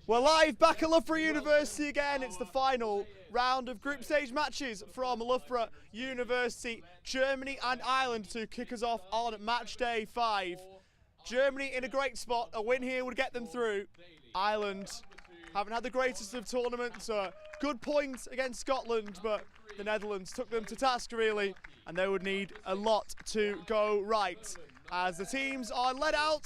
We're live back at Loughborough University again. It's the final round of group stage matches from Loughborough University. Germany and Ireland to kick us off on match day 5. Germany in a great spot. A win here would get them through. Ireland haven't had the greatest of tournaments. Good point against Scotland, but the Netherlands took them to task really, and they would need a lot to go right. As the teams are led out,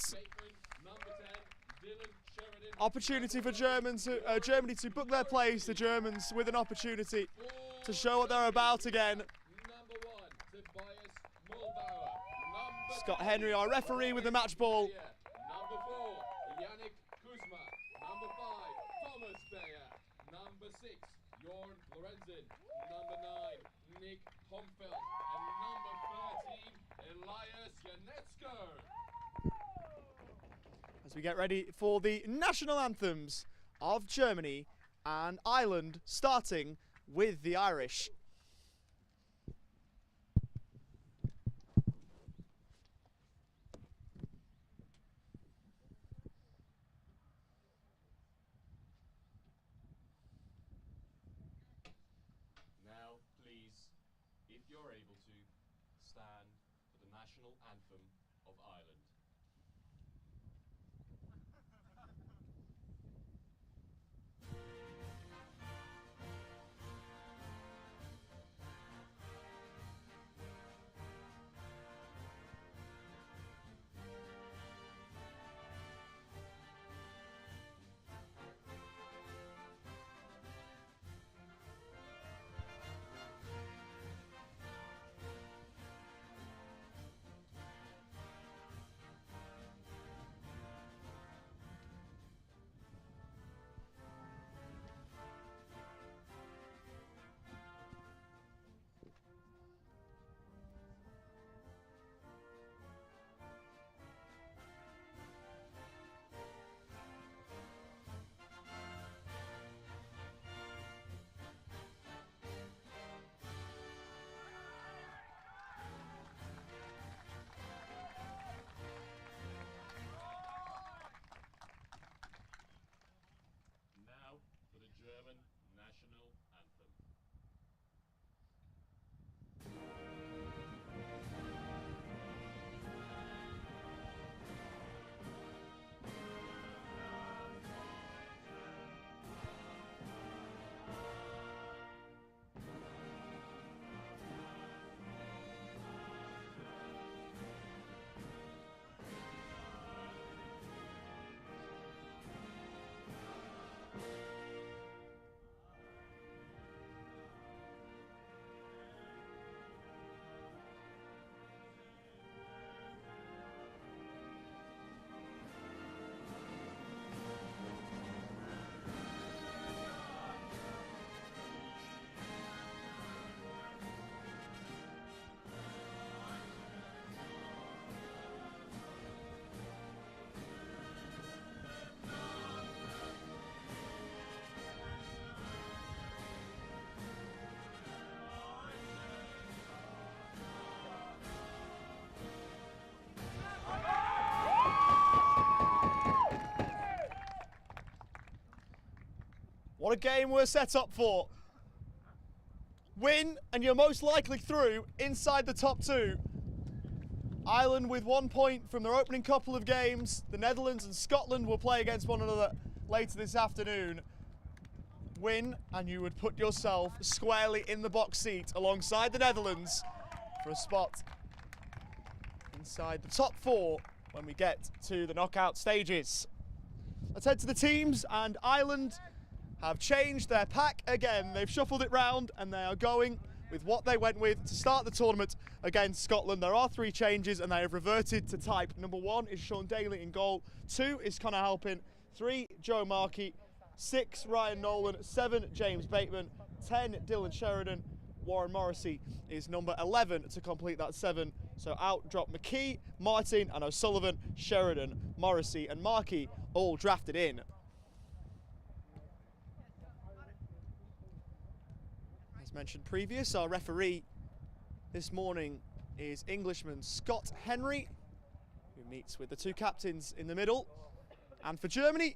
opportunity for Germany to book their place. The Germans with an opportunity to show what they're about again. Scott Henry, our referee, with the match ball. Number 4, Yannick Kuzma. Number 5, Thomas Beyer. Number 6, Jorn Lorenzen. Number 9, Nick Homfeld. And number 13, Elias Janetsko. As we get ready for the national anthems of Germany and Ireland, starting with the Irish. Now, please, if you're able to, stand for the national anthem of Ireland. Now for the German national anthem. What a game we're set up for. Win and you're most likely through inside the top 2. Ireland with 1 point from their opening couple of games. The Netherlands and Scotland will play against one another later this afternoon. Win and you would put yourself squarely in the box seat alongside the Netherlands for a spot inside the top 4 when we get to the knockout stages. Let's head to the teams, and Ireland have changed their pack again. They've shuffled it round and they are going with what they went with to start the tournament against Scotland. There are 3 changes and they have reverted to type. Number 1 is Sean Daly in goal, 2 is Connor Halpin, 3 Joe Markey, 6 Ryan Nolan, 7 James Bateman, 10 Dylan Sheridan. Warren Morrissey is number 11 to complete that 7. So out drop McKee, Martin and O'Sullivan, Sheridan, Morrissey and Markey all drafted in. As mentioned previous, our referee this morning is Englishman Scott Henry, who meets with the 2 captains in the middle. And for Germany,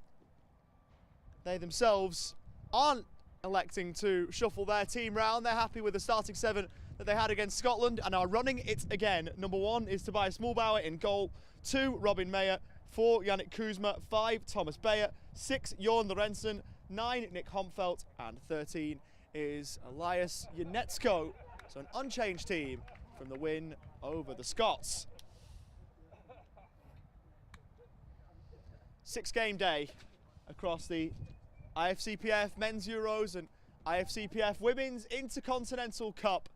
they themselves aren't electing to shuffle their team round. They're happy with the starting 7 that they had against Scotland and are running it again. Number 1 is Tobias Mulbauer in goal, 2 Robin Meyer, 4 Yannick Kuzma, 5 Thomas Bayer, 6 Jorn Lorentzen, 9 Nick Homfeld, and 13 is Elias Janetsko. So an unchanged team from the win over the Scots. 6-game day across the IFCPF Men's Euros and IFCPF Women's Intercontinental Cup.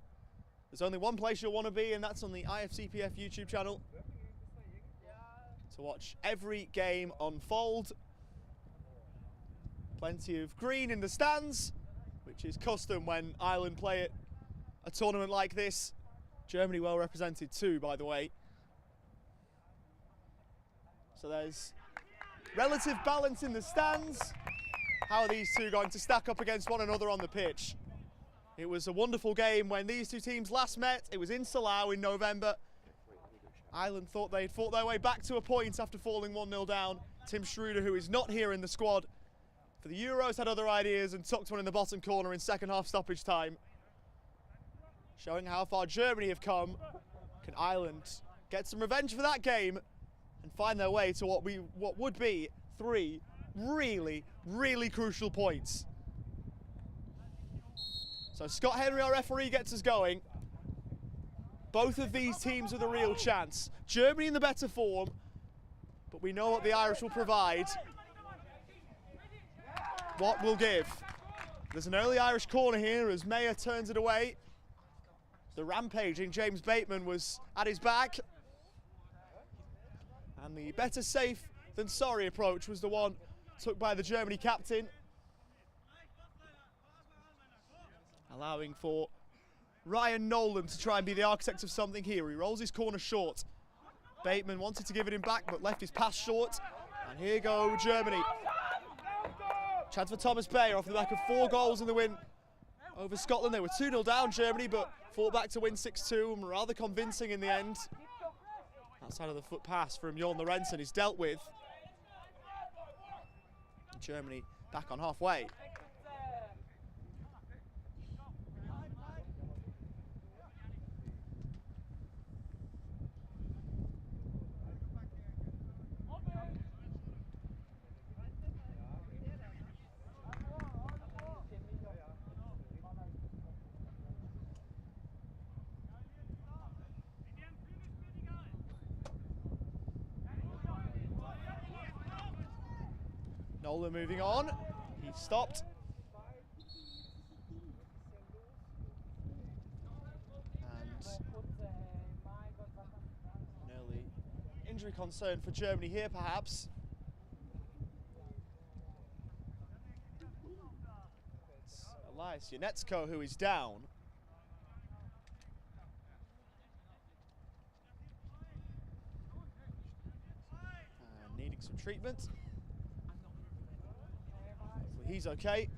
There's only one place you'll want to be, and that's on the IFCPF YouTube channel to watch every game unfold. Plenty of green in the stands, which is custom when Ireland play at a tournament like this. Germany well represented too, by the way. So there's relative balance in the stands. How are these two going to stack up against one another on the pitch? It was a wonderful game when these two teams last met. It was in Salau in November. Ireland thought they'd fought their way back to a point after falling 1-0 down. Tim Schroeder, who is not here in the squad for the Euros, had other ideas and tucked one in the bottom corner in second half stoppage time. Showing how far Germany have come. Can Ireland get some revenge for that game and find their way to what would be 3 really crucial points? So Scott Henry, our referee, gets us going. Both of these teams with a real chance. Germany in the better form, but we know what the Irish will provide. What will give? There's an early Irish corner here as Meyer turns it away. The rampaging James Bateman was at his back. And the better safe than sorry approach was the one took by the Germany captain, allowing for Ryan Nolan to try and be the architect of something here. He rolls his corner short. Bateman wanted to give it him back but left his pass short. And here go Germany. Chance for Thomas Bayer off the back of 4 goals in the win over Scotland. They were 2-0 down, Germany, but fought back to win 6-2 and were rather convincing in the end. Outside of the foot pass from Jorn Lorentzen is dealt with. Germany back on halfway. Nolan moving on, he stopped. And an early injury concern for Germany here, perhaps. It's Elias Janetsko who is down. And needing some treatment. He's okay.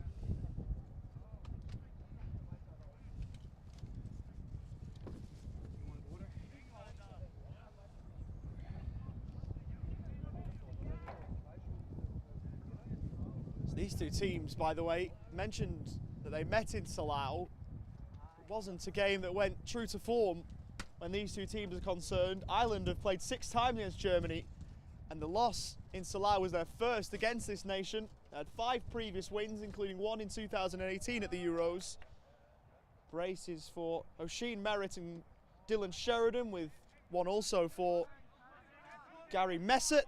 So these two teams, by the way, mentioned that they met in Salau. It wasn't a game that went true to form when these two teams are concerned. Ireland have played 6 times against Germany, and the loss in Salau was their first against this nation. They had 5 previous wins, including 1 in 2018 at the Euros. Braces for Oisin Merritt and Dylan Sheridan, with one also for Gary Messett.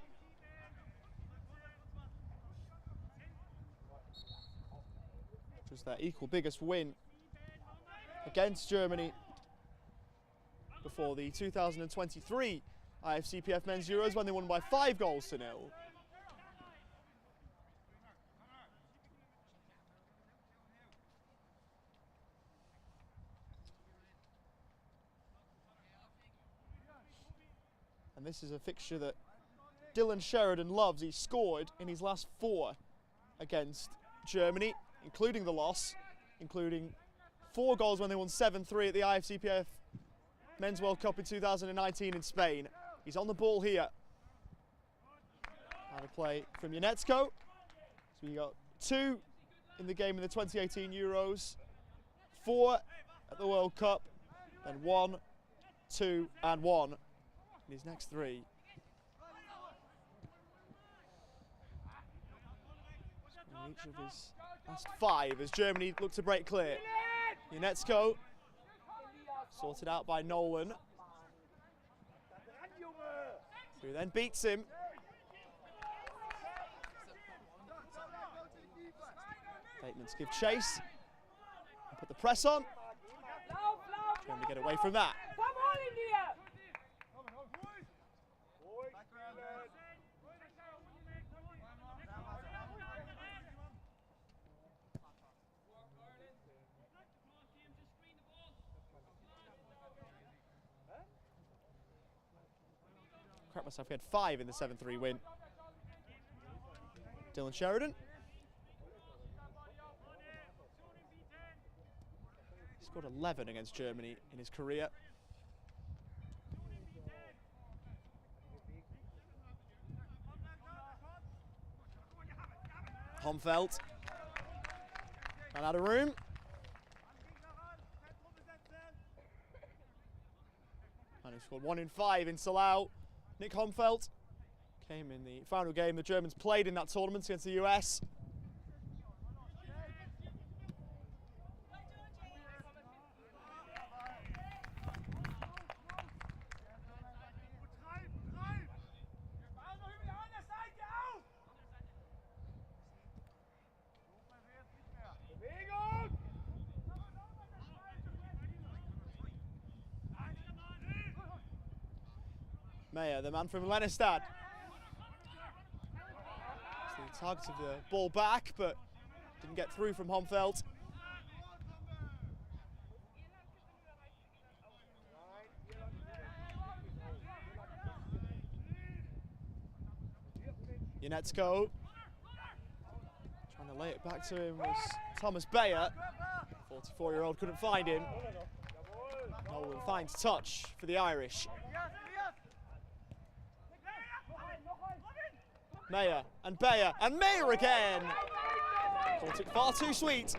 Which was their equal biggest win against Germany before the 2023 IFCPF Men's Euros, when they won by 5-0. And this is a fixture that Dylan Sheridan loves. He scored in his last 4 against Germany, including the loss, including 4 goals when they won 7-3 at the IFCPF Men's World Cup in 2019 in Spain. He's on the ball here. And a play from Janetsko. So we got 2 in the game in the 2018 Euros, 4 at the World Cup, then 1, 2, and 1 in his next 3. In each of his last 5 as Germany look to break clear. Janetsko sorted out by Nolan, who then beats him. Bateman to give chase and put the press on. Trying to get away from that. Crap myself, we had 5 in the 7-3 win. Dylan Sheridan. He scored 11 against Germany in his career. Homfeld ran out of room. And he scored 1 in 5 in Salau. Nick Homfeld came in the final game the Germans played in that tournament against the US. Meyer, the man from Lennestad. So he targeted the ball back, but didn't get through from Homfeld. Janetsko trying to lay it back to him was Thomas Bayer. 44-year-old couldn't find him. Nolan finds touch for the Irish. Meyer and Bayer and Meyer again. Caught it far too sweet.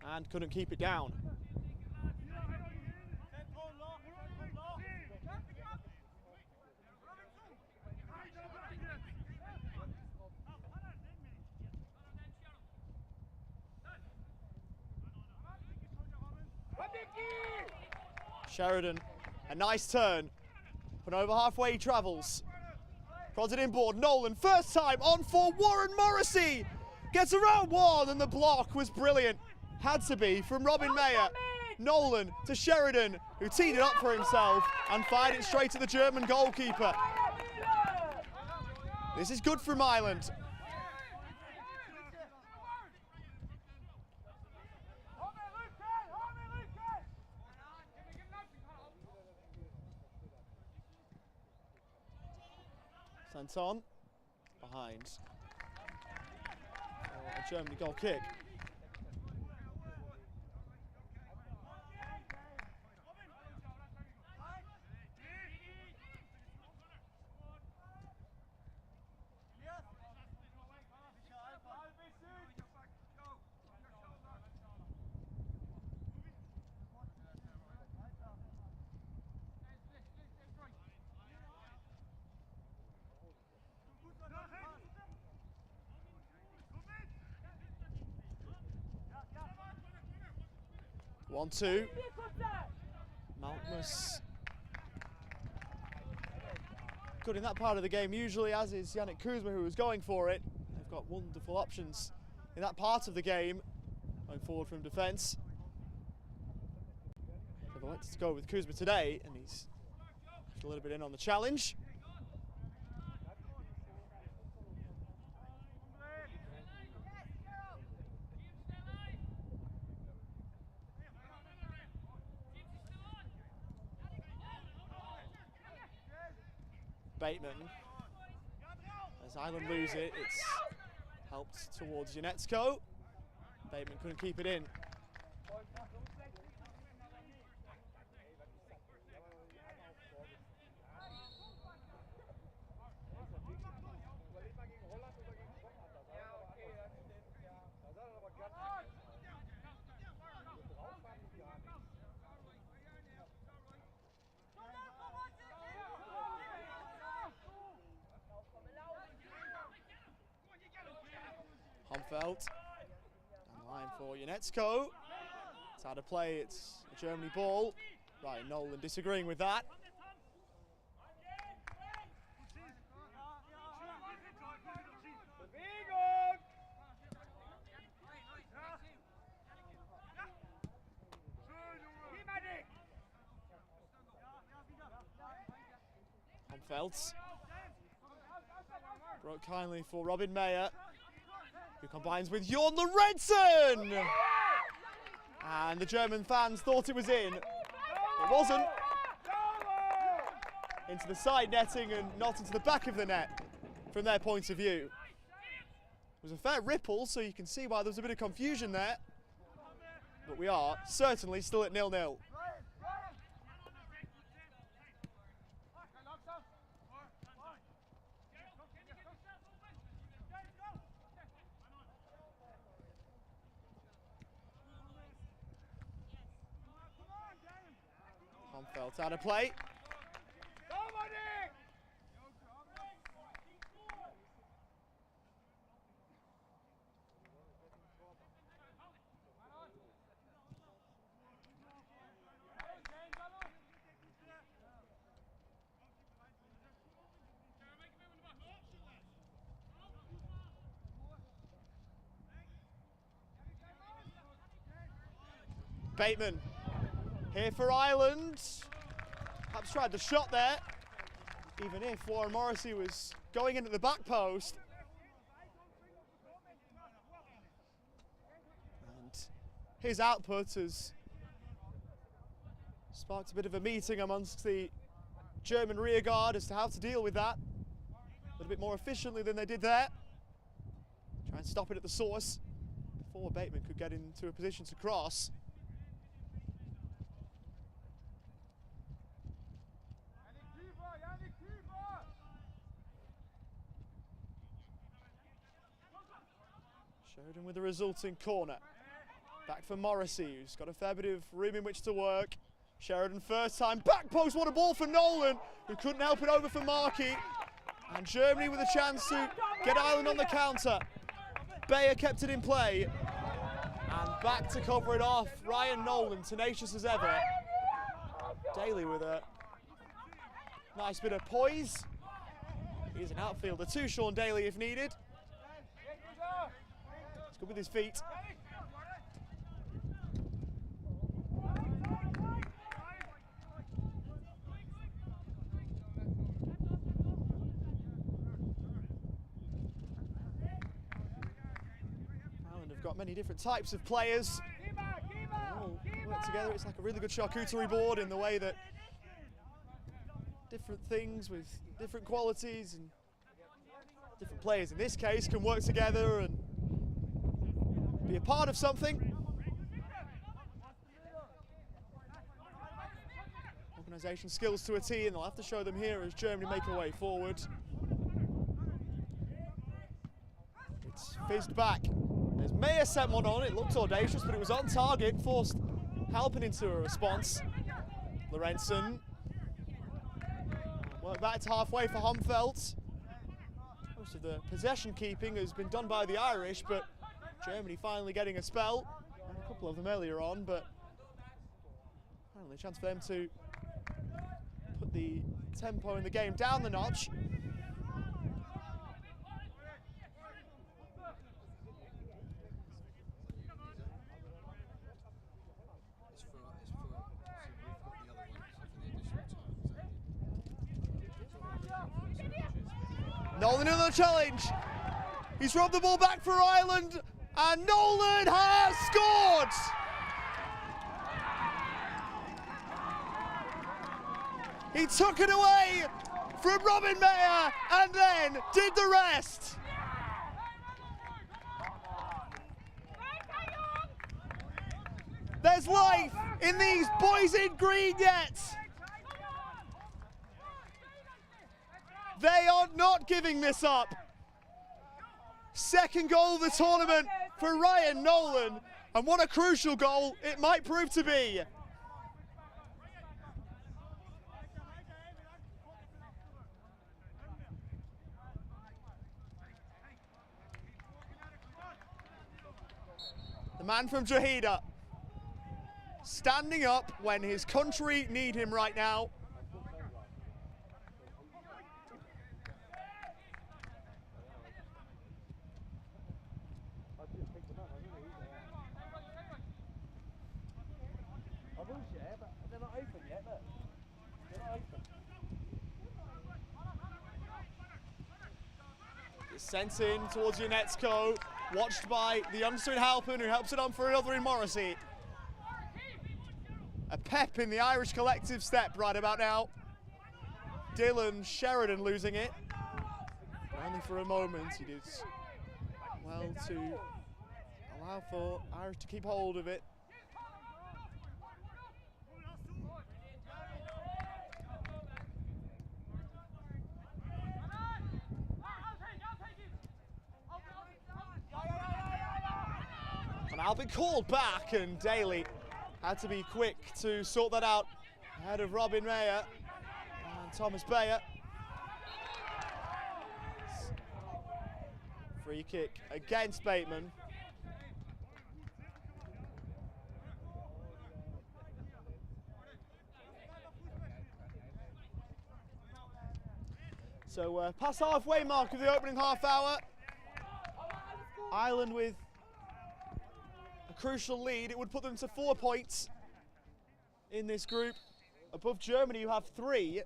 And couldn't keep it down. Sheridan, a nice turn. But over halfway he travels. Prodded inboard, Nolan, first time on for Warren Morrissey. Gets around one and the block was brilliant. Had to be from Robin Meyer. Nolan to Sheridan, who teed it up for himself and fired it straight to the German goalkeeper. This is good from Ireland. Sent on, behind. A Germany goal kick. One, two. Maltmus. Good in that part of the game, usually, as is Yannick Kuzma, who was going for it. They've got wonderful options in that part of the game, going forward from defence. They've elected to go with Kuzma today, and he's a little bit in on the challenge. Bateman, as Ireland lose it, it's helped towards Janetsko. Bateman couldn't keep it in. Humfeld. Down the line for Janetsko. It's out of play, it's a Germany ball. Ryan Nolan disagreeing with that. Humfeld. Broke kindly for Robin Mayer, who combines with Jorn Lorentzen! And the German fans thought it was in. It wasn't. Into the side netting and not into the back of the net from their point of view. It was a fair ripple, so you can see why there was a bit of confusion there. But we are certainly still at 0-0. Humfeld out of play. Bateman here for Ireland. Perhaps tried the shot there, even if Warren Morrissey was going into the back post. And his output has sparked a bit of a meeting amongst the German rearguard as to how to deal with that a little bit more efficiently than they did there. Try and stop it at the source before Bateman could get into a position to cross. Sheridan with the resulting corner. Back for Morrissey, who's got a fair bit of room in which to work. Sheridan first time, back post, what a ball for Nolan, who couldn't help it over for Markey. And Germany with a chance to get Ireland on the counter. Bayer kept it in play. And back to cover it off, Ryan Nolan, tenacious as ever. Daly with a nice bit of poise. He's an outfielder too, Sean Daly, if needed. He's good with his feet. Ireland have got many different types of players. They all work together. It's like a really good charcuterie board in the way that different things with different qualities and different players in this case can work together and be a part of something. Organisation skills to a T, and they'll have to show them here as Germany make a way forward. It's fizzed back. As Mayer sent one on, it looked audacious, but it was on target, forced Halpin into a response. Lorentzen. Work back to halfway for Humfeld. Most of the possession keeping has been done by the Irish, but Germany finally getting a spell. And a couple of them earlier on, but finally a chance for them to put the tempo in the game down the notch. Nolan in the challenge. He's robbed the ball back for Ireland, and Nolan has scored! He took it away from Robin Mayer and then did the rest. There's life in these boys in green yet. They are not giving this up. Second goal of the tournament for Ryan Nolan, and what a crucial goal it might prove to be. man from Jahida, standing up when his country need him right now. Sent in towards Unetsko, watched by the youngster in Halpin, who helps it on for another in Morrissey. A pep in the Irish collective step right about now. Dylan Sheridan losing it. Only for a moment. He did well to allow for Irish to keep hold of it. Now been called back, and Daly had to be quick to sort that out ahead of Robin Mayer and Thomas Bayer. Free kick against Bateman. So past halfway mark of the opening half hour. Ireland with crucial lead. It would put them to 4 points in this group, above Germany, who have 3.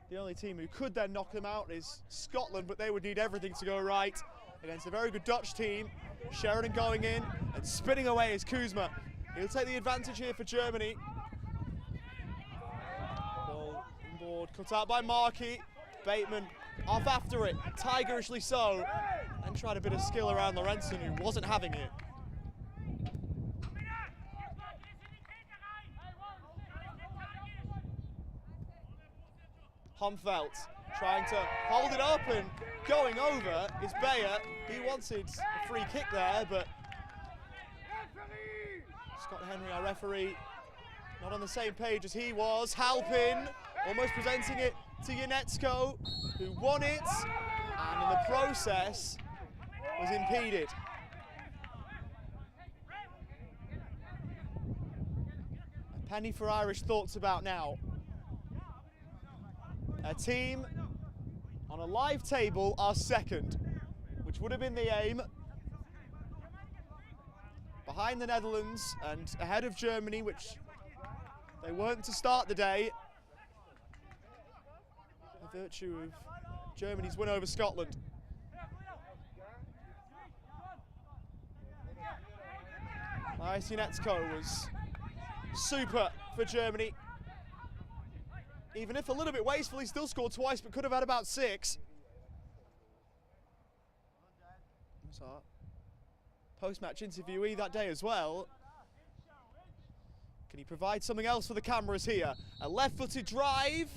The only team who could then knock them out is Scotland, but they would need everything to go right against a very good Dutch team. Sheridan going in and spinning away is Kuzma. He'll take the advantage here for Germany. Ball on board, cut out by Markey. Bateman off after it, tigerishly so, and tried a bit of skill around Lorenzen, who wasn't having it. Humfelt trying to hold it up, and going over is Bayer. He wanted a free kick there, but Scott Henry, our referee, not on the same page as he was. Halpin almost presenting it to Unetsko, who won it, and in the process was impeded. A penny for Irish thoughts about now. A team on a live table are second, which would have been the aim. Behind the Netherlands and ahead of Germany, which they weren't to start the day. By virtue of Germany's win over Scotland. Marius Unetsko was super for Germany. Even if a little bit wasteful, he still scored twice, but could have had about 6. Was our post-match interviewee that day as well. Can he provide something else for the cameras here? A left-footed drive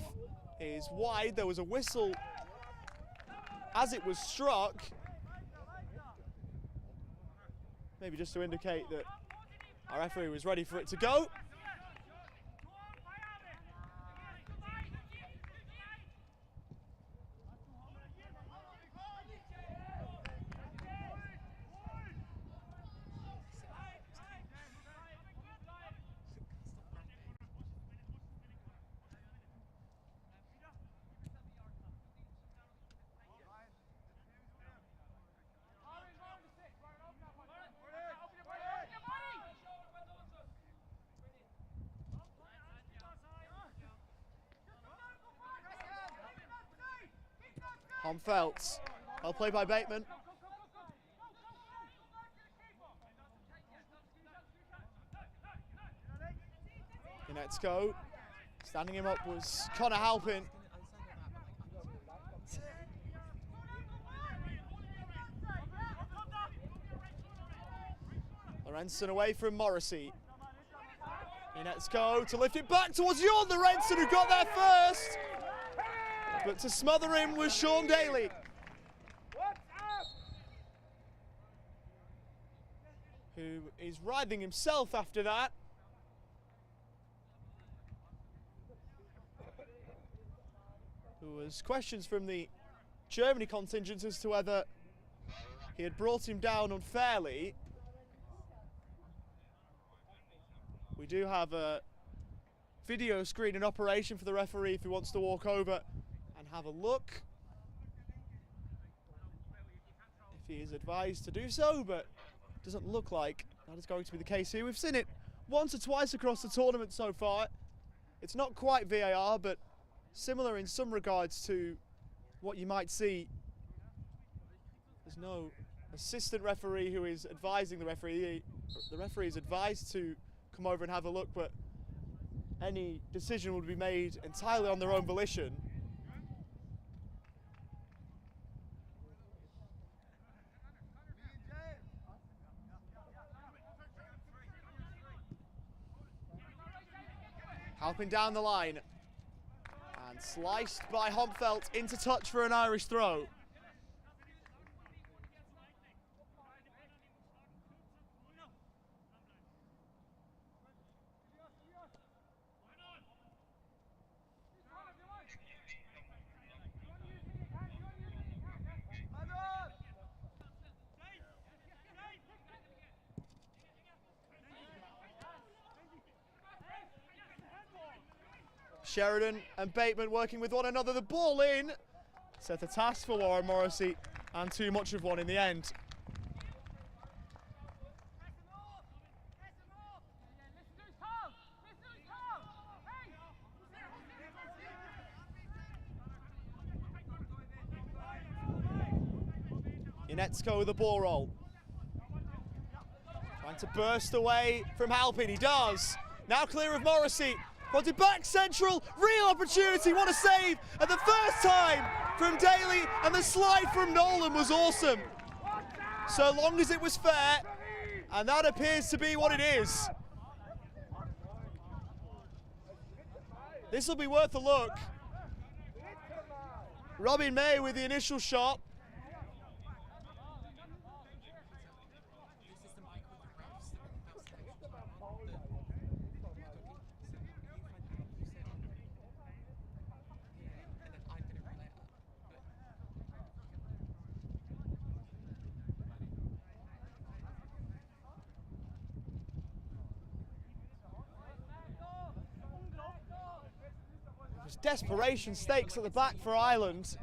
is wide. There was a whistle as it was struck. Maybe just to indicate that our referee was ready for it to go. Humfelt, well played by Bateman. Unetsko, standing him up was Connor Halpin. Lorenzen away from Morrissey. Unetsko to lift it back towards Jorn Lorenzen, who got there first. But to smother him was Sean Daly. Who is writhing himself after that. There was questions from the Germany contingent as to whether he had brought him down unfairly. We do have a video screen in operation for the referee if he wants to walk over and have a look. If he is advised to do so, but it doesn't look like that is going to be the case here. We've seen it once or twice across the tournament so far. It's not quite VAR, but similar in some regards to what you might see. There's no assistant referee who is advising the referee. The referee is advised to come over and have a look, but any decision would be made entirely on their own volition. Halpin down the line and sliced by Hompfelt into touch for an Irish throw. Sheridan and Bateman working with one another. The ball in. Set a task for Warren Morrissey and too much of one in the end. Inetsko with the ball roll. Trying to burst away from Halpin. He does. Now clear of Morrissey. Wanted back central, real opportunity, what a save at the first time from Daly, and the slide from Nolan was awesome. So long as it was fair, and that appears to be what it is. This will be worth a look. Robin May with the initial shot. Desperation stakes at the back for Ireland.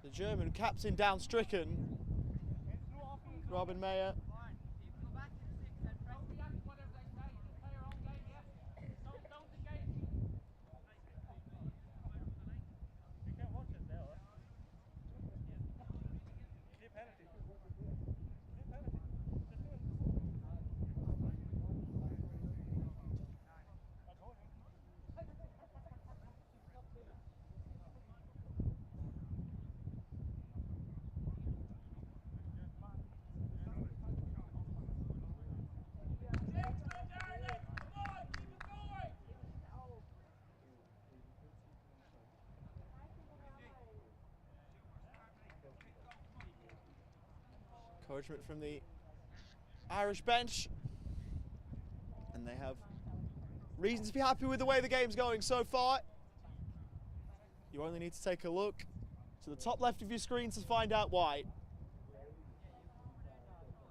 The German captain down stricken. Robin Mayer. Encouragement from the Irish bench, and they have reason to be happy with the way the game's going so far. You only need to take a look to the top left of your screen to find out why.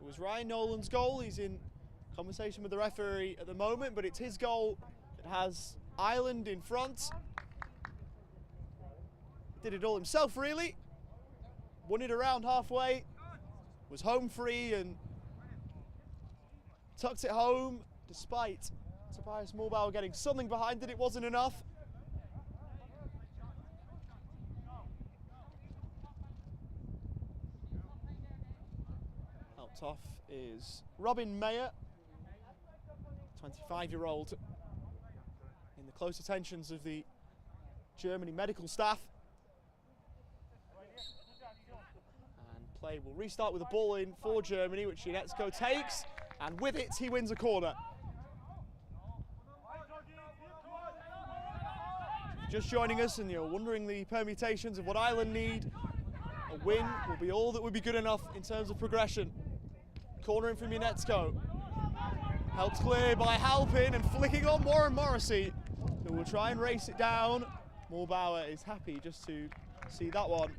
It was Ryan Nolan's goal. He's in conversation with the referee at the moment, but it's his goal that has Ireland in front. Did it all himself, really. Won it around halfway. Was home free and tucked it home despite Tobias Mulbauer getting something behind it. It wasn't enough. Helped off is Robin Mayer, 25-year-old, in the close attentions of the Germany medical staff. Play will restart with a ball in for Germany, which Inetsko takes, and with it he wins a corner. Just joining us and you're wondering the permutations of what Ireland need, a win will be all that would be good enough in terms of progression. Corner in from Inetsko. Helped clear by Halpin and flicking on Warren Morrissey, who will try and race it down. Mulbauer is happy just to see that one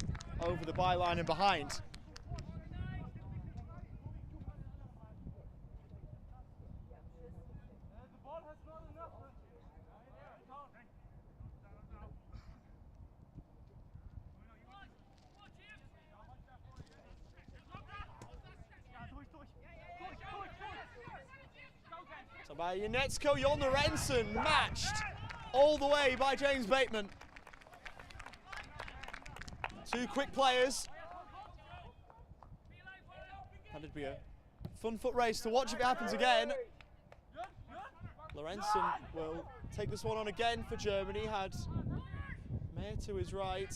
over the byline and behind. By Unetsko, Jon Lorentzen, matched all the way by James Bateman. Two quick players. That'd be a fun foot race to watch if it happens again. Lorentzen will take this one on again for Germany. Had Meyer to his right.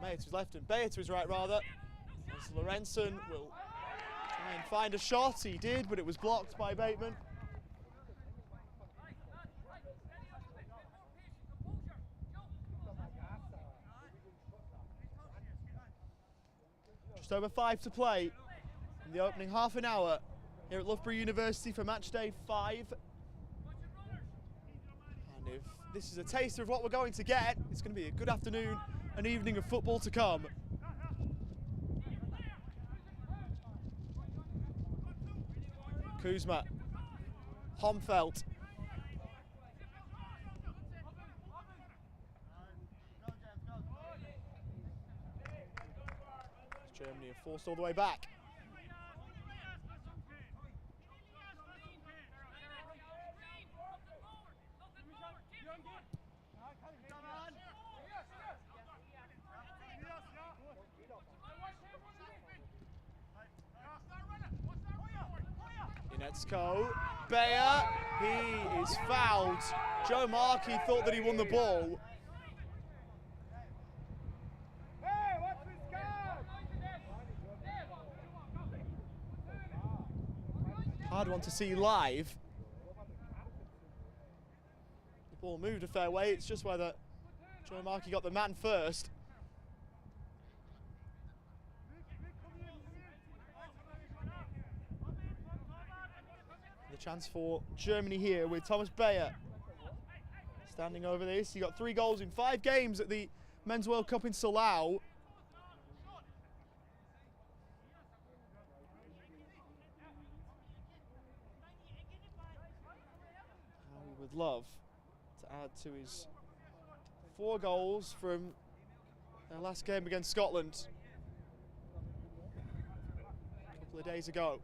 Meyer to his left and Bayer to his right, rather. As Lorentzen will try and find a shot. He did, but it was blocked by Bateman. Just over 5 to play in the opening half an hour here at Loughborough University for match day 5. And if this is a taster of what we're going to get, it's going to be a good afternoon, an evening of football to come. Kuzma, Homfeld. Germany are forced all the way back. Unetsko, Bayer, he is fouled. Joe Markey thought that he won the ball. Hard one to see live. The ball moved a fair way, it's just whether Joe Markey got the man first. The chance for Germany here with Thomas Bayer standing over this. He got 3 goals in 5 games at the Men's World Cup in Salau. He would love to add to his 4 goals from their last game against Scotland a couple of days ago.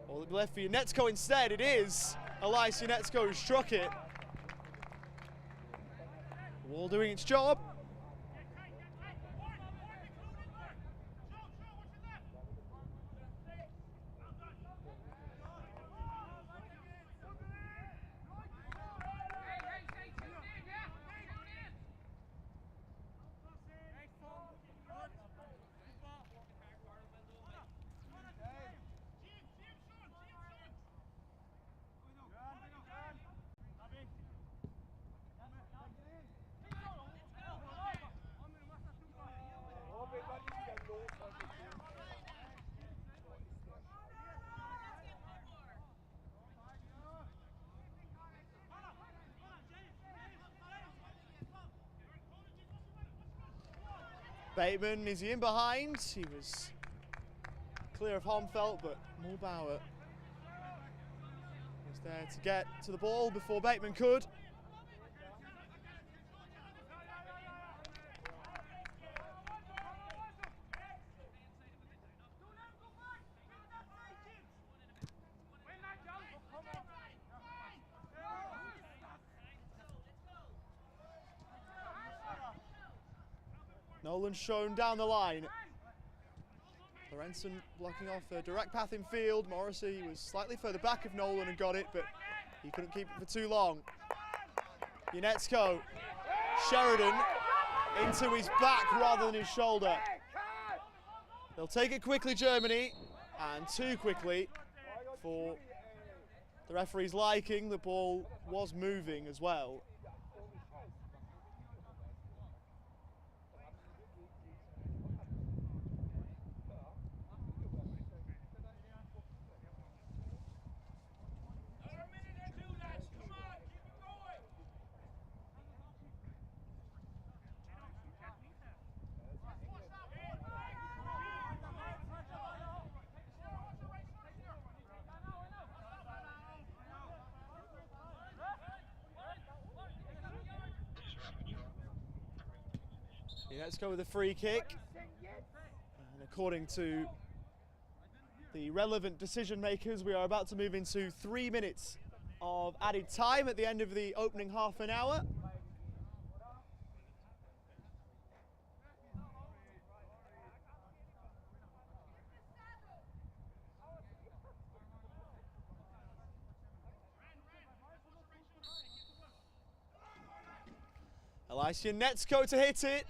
Well, it left for Unetsko instead. It is Elias Unetsko who struck it. The wall doing its job. Bateman, is he in behind? He was clear of Homfeld, but Mulbauer was there to get to the ball before Bateman could. Nolan shown down the line. Lorentzen blocking off a direct path in field. Morrissey was slightly further back of Nolan and got it, but he couldn't keep it for too long. Unetsko, Sheridan into his back rather than his shoulder. They'll take it quickly, Germany, and too quickly for the referee's liking. The ball was moving as well. Let's go with a free kick. And according to the relevant decision makers. We are about to move into 3 minutes of added time at the end of the opening half an hour. Elysian Netsko to hit it,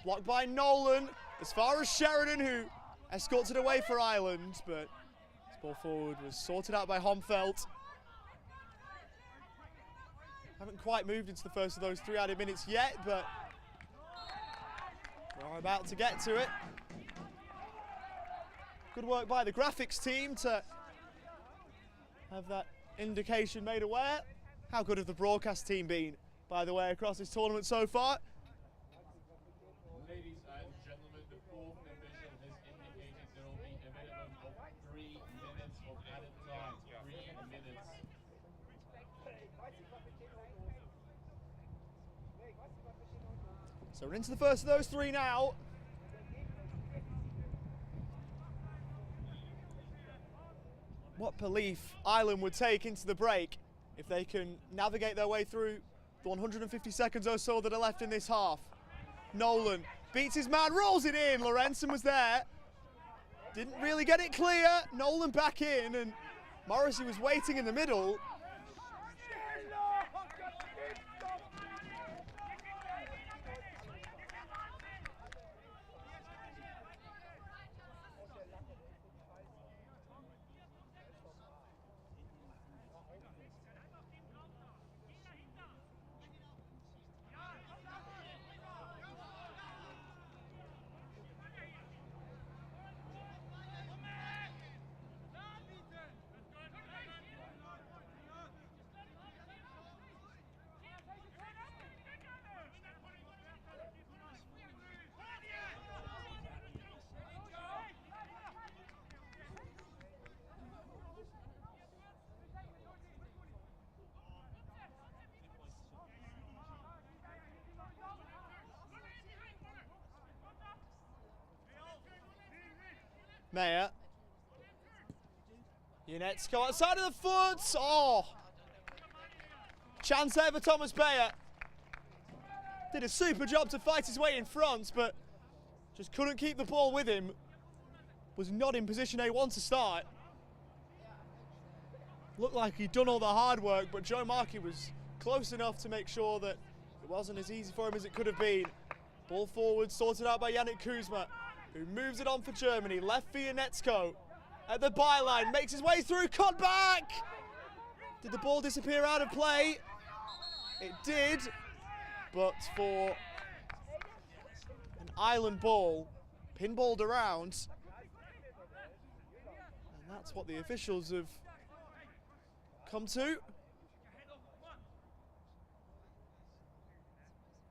blocked by Nolan, as far as Sheridan, who escorts it away for Ireland, but this ball forward was sorted out by Homfeld. Haven't quite moved into the first of those 3 added minutes yet, but we're about to get to it. Good work by the graphics team to have that indication made aware. How good have the broadcast team been, by the way, across this tournament so far? Ladies and gentlemen, the fourth official has indicated there will be a minimum of 3 minutes of added time. 3 minutes. So we're into the first of those 3 now. What belief Ireland would take into the break if they can navigate their way through the 150 seconds or so that are left in this half. Nolan beats his man, rolls it in. Lorenzen was there. Didn't really get it clear. Nolan back in, and Morrissey was waiting in the middle. Mayer. Unetsko outside of the foot. Oh! Chance there for Thomas Bayer. Did a super job to fight his way in front, but just couldn't keep the ball with him. Was not in position A1 to start. Looked like he'd done all the hard work, but Joe Markey was close enough to make sure that it wasn't as easy for him as it could have been. Ball forward, sorted out by Yannick Kuzma, who moves it on for Germany. Left for Unetsko at the byline, makes his way through, cut back! Did the ball disappear out of play? It did, but for an Ireland ball, pinballed around. And that's what the officials have come to.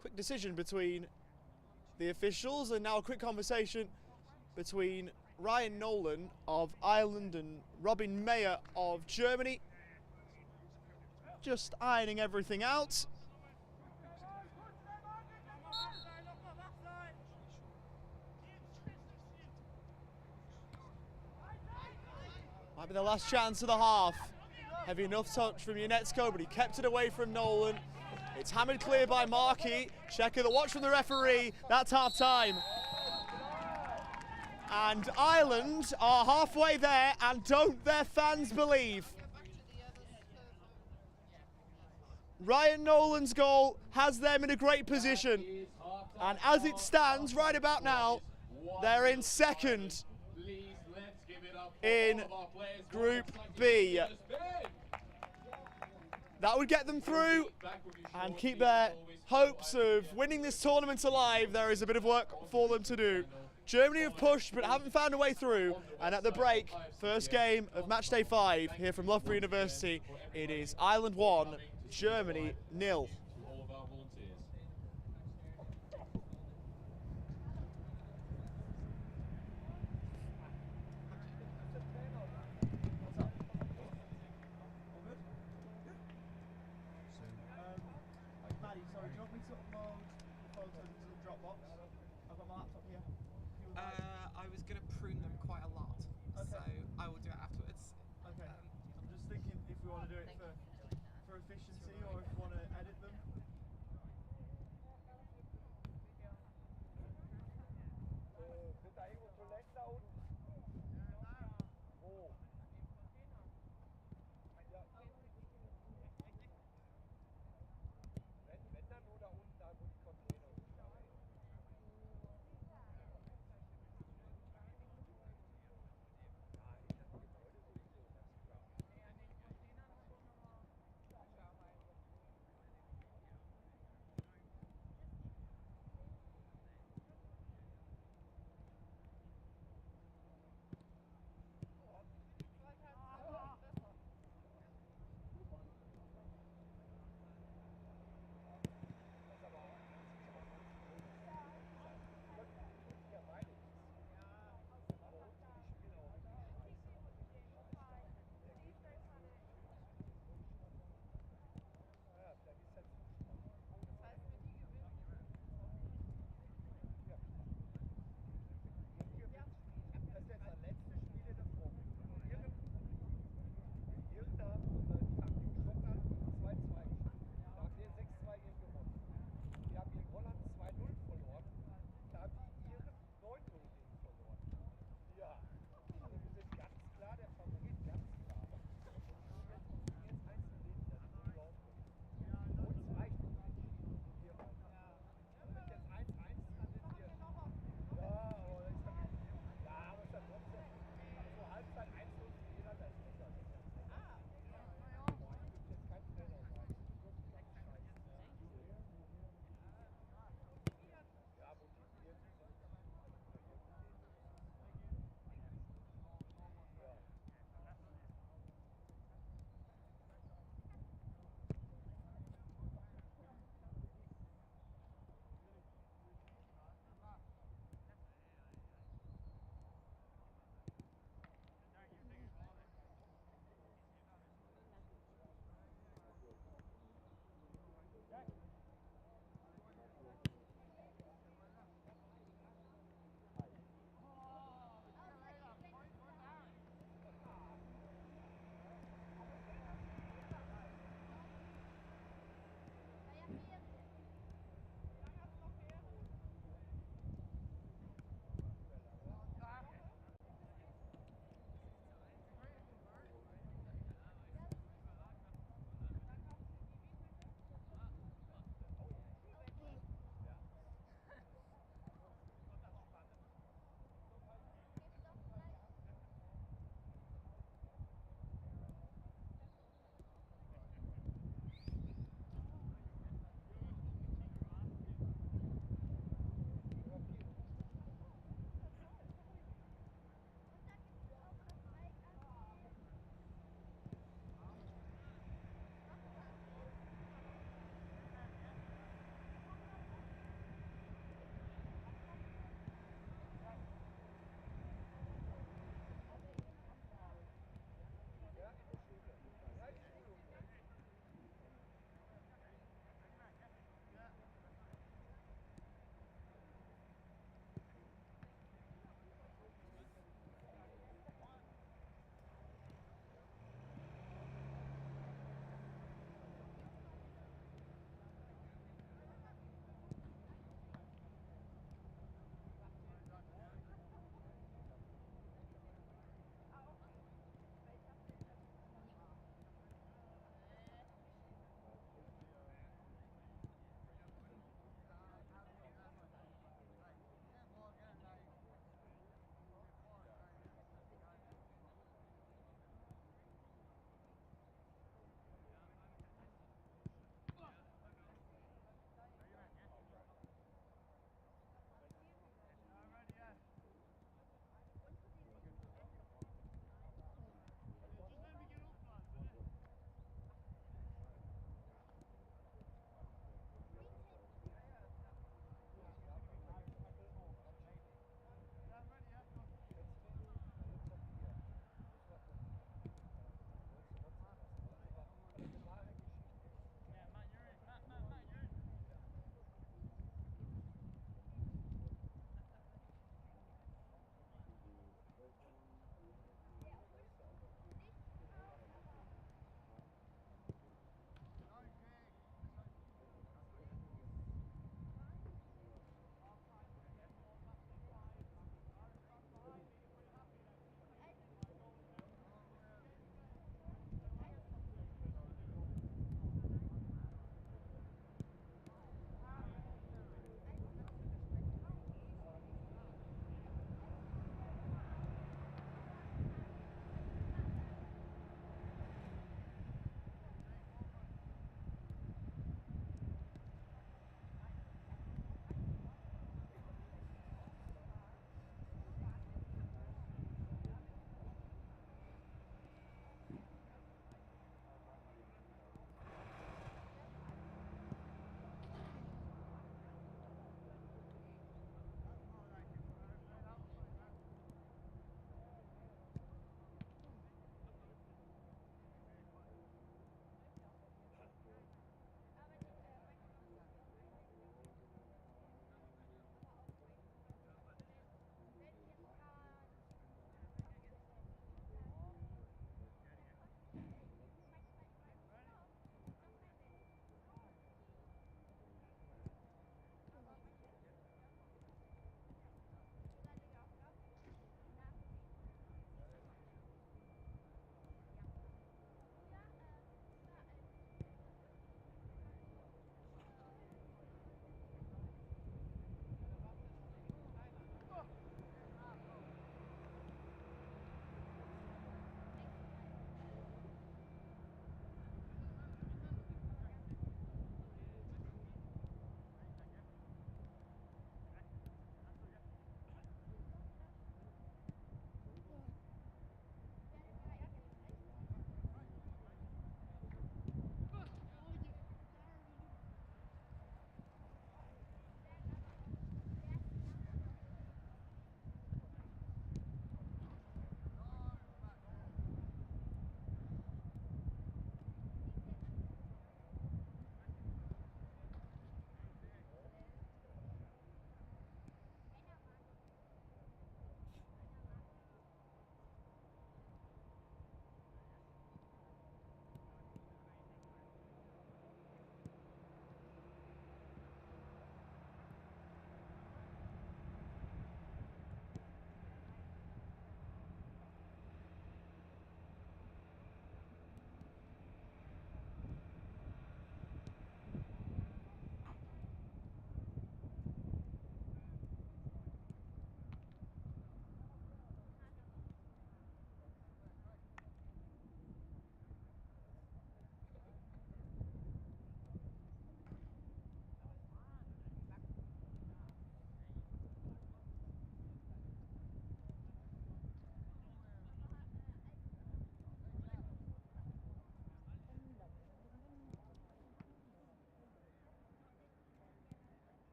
Quick decision between the officials, and now a quick conversation between Ryan Nolan of Ireland and Robin Mayer of Germany. Just ironing everything out. Might be the last chance of the half. Heavy enough touch from Unetsko, but he kept it away from Nolan. It's hammered clear by Markey. Checker the watch from the referee. That's half time. And Ireland are halfway there, and don't their fans believe? Ryan Nolan's goal has them in a great position. And as it stands right about now, they're in second in Group B. That would get them through and keep their hopes of winning this tournament alive. There is a bit of work for them to do. Germany have pushed but haven't found a way through, and at the break, first game of match day 5 here from Loughborough University, it is Ireland 1, Germany 0. I was going to prune them quite a lot, so I will if we want to do it for efficiency or if we want to edit them. Sind da irgendwo Toiletten da unten? Wo? Ja. Wenn dann nur da unten, da wo die Container sind. Ja, das Gebäude sowieso, das ist klar.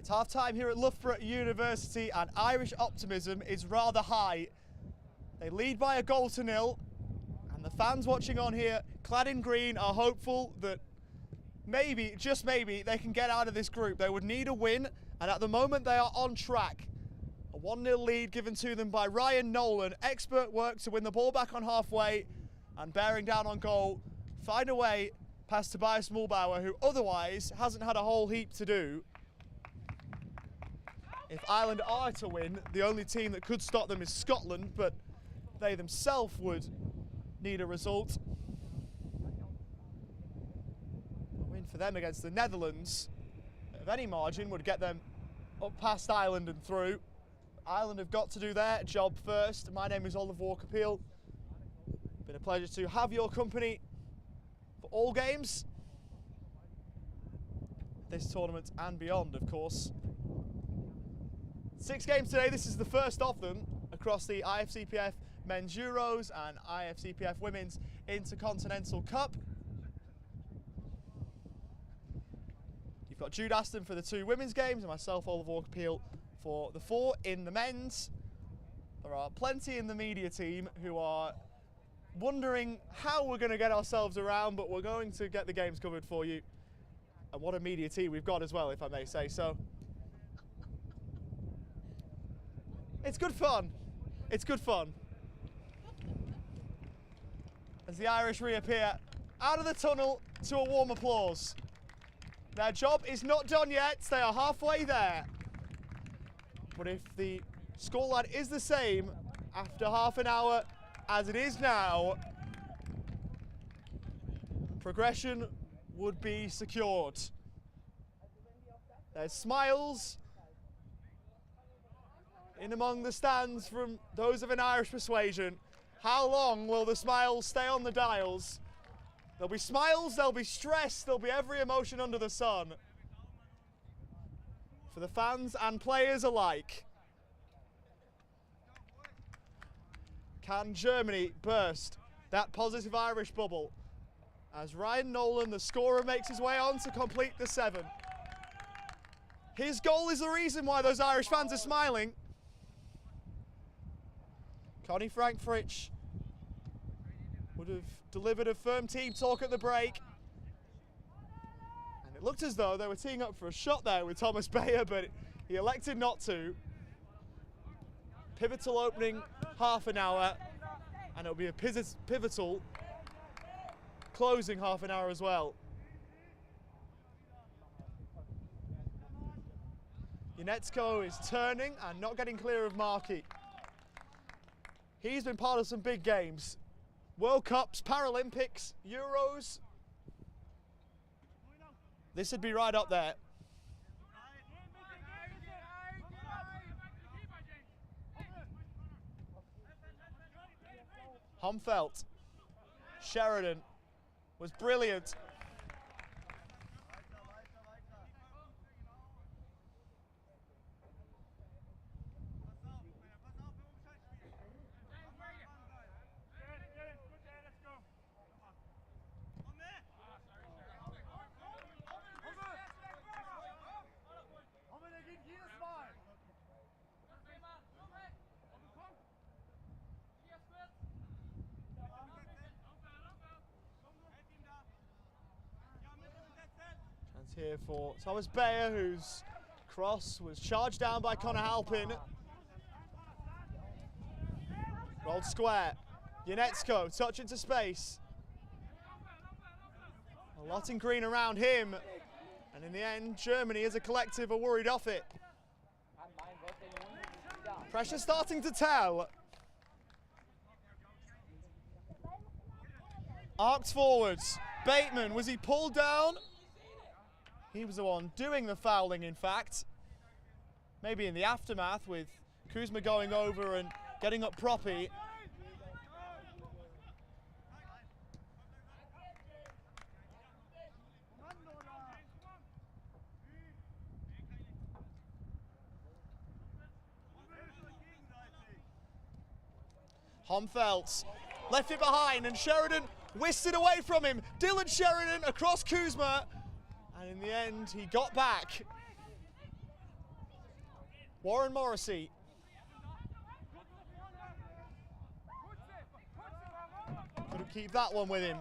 It's half-time here at Loughborough University and Irish optimism is rather high. They lead by a goal to nil, and the fans watching on here, clad in green, are hopeful that maybe, just maybe, they can get out of this group. They would need a win, and at the moment they are on track. A 1-0 lead given to them by Ryan Nolan. Expert work to win the ball back on halfway, and bearing down on goal, find a way past Tobias Mulbauer, who otherwise hasn't had a whole heap to do. If Ireland are to win, the only team that could stop them is Scotland, but they themselves would need a result. A win for them against the Netherlands of any margin would get them up past Ireland and through. Ireland have got to do their job first. My name is Oliver Walker-Peel. Been a pleasure to have your company for all games, this tournament and beyond, of course. 6 games today. This is the first of them across the IFCPF Men's Euros and IFCPF Women's Intercontinental Cup. You've got Jude Aston for the 2 women's games and myself, Oliver Walker-Peel, for the 4 in the men's. There are plenty in the media team who are wondering how we're going to get ourselves around, but we're going to get the games covered for you. And what a media team we've got as well, if I may say so. It's good fun. It's good fun. As the Irish reappear out of the tunnel to a warm applause. Their job is not done yet. They are halfway there. But if the scoreline is the same after half an hour as it is now, progression would be secured. There's smiles in among the stands from those of an Irish persuasion. How long will the smiles stay on the dials? There'll be smiles, there'll be stress, there'll be every emotion under the sun for the fans and players alike. Can Germany burst that positive Irish bubble as Ryan Nolan, the scorer, makes his way on to complete the 7? His goal is the reason why those Irish fans are smiling. Connie Frank-Fritsch would have delivered a firm team talk at the break. And it looked as though they were teeing up for a shot there with Thomas Bayer, but he elected not to. Pivotal opening half an hour, and it'll be a pivotal closing half an hour as well. Unetsko is turning and not getting clear of Markey. He's been part of some big games. World Cups, Paralympics, Euros. This would be right up there. Humfelt. Sheridan was brilliant. Here for Thomas Bayer, whose cross was charged down by Connor Halpin. Rolled square. Unetsko, touch into space. A lot in green around him. And in the end, Germany as a collective are worried off it. Pressure starting to tell. Arced forwards. Bateman, was he pulled down? He was the one doing the fouling, in fact. Maybe in the aftermath with Kuzma going over and getting up proppy. Humfelt left it behind and Sheridan whisked it away from him. Dylan Sheridan across Kuzma. And in the end, he got back. Warren Morrissey. Couldn't keep that one with him.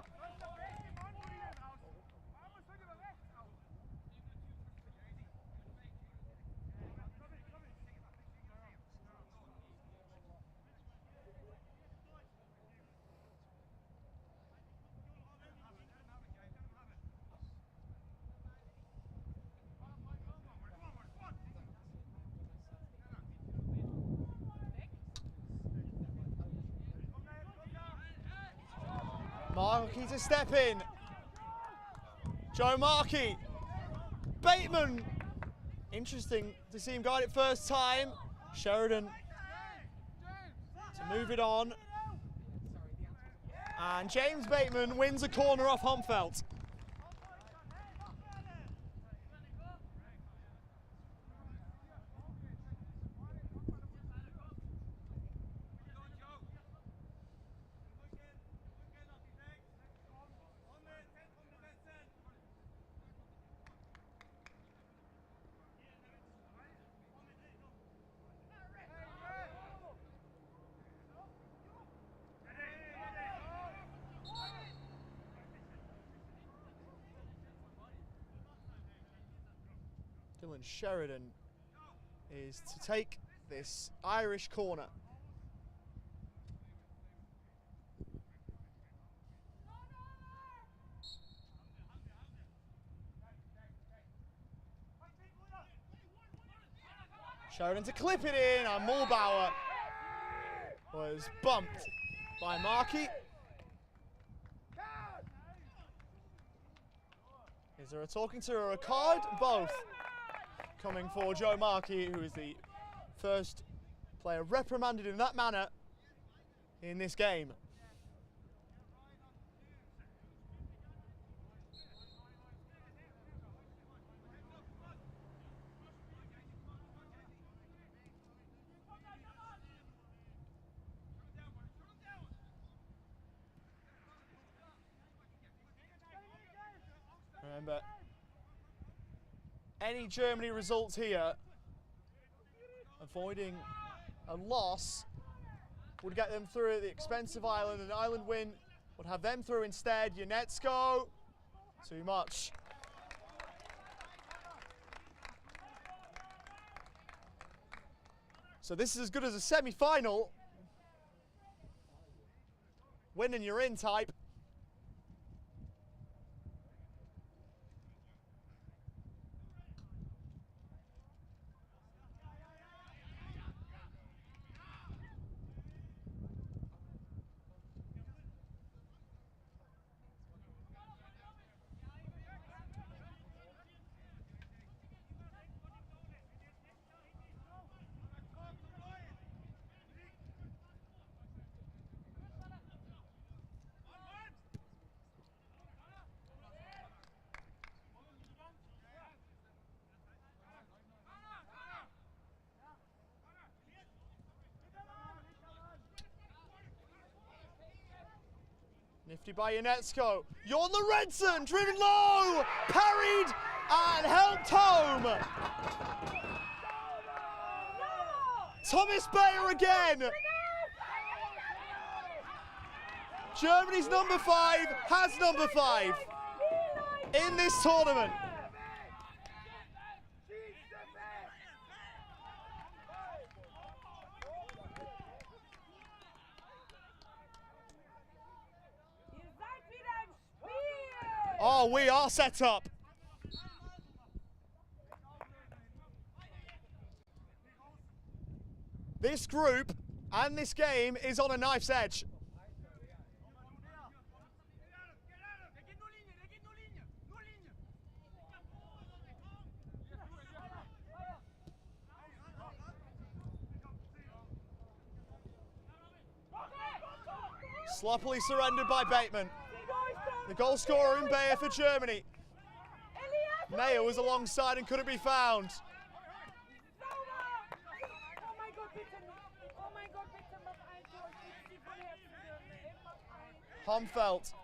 Markey to step in. Joe Markey. Bateman. Interesting to see him guide it first time. Sheridan to move it on. And James Bateman wins a corner off Humfelt. Dylan Sheridan is to take this Irish corner. Sheridan to clip it in, and Mulbauer was bumped by Markey. Is there a talking to or a card? Both coming for Joe Markey, who is the first player reprimanded in that manner in this game. Remember, any Germany results here, avoiding a loss, would get them through at the expense of Ireland. An Ireland win would have them through instead. Janetsko, too much. So this is as good as a semi-final. Win and you're in type. Nifty by Janetsko. Jorn Lorentzen, driven low, parried and helped home. Thomas Bayer again. Germany's number 5 has number 5 in this tournament. Oh, we are set up. This group and this game is on a knife's edge. Sloppily surrendered by Bateman. The goal scorer in Bayer for Germany. Mayer was alongside and couldn't be found. Humfelt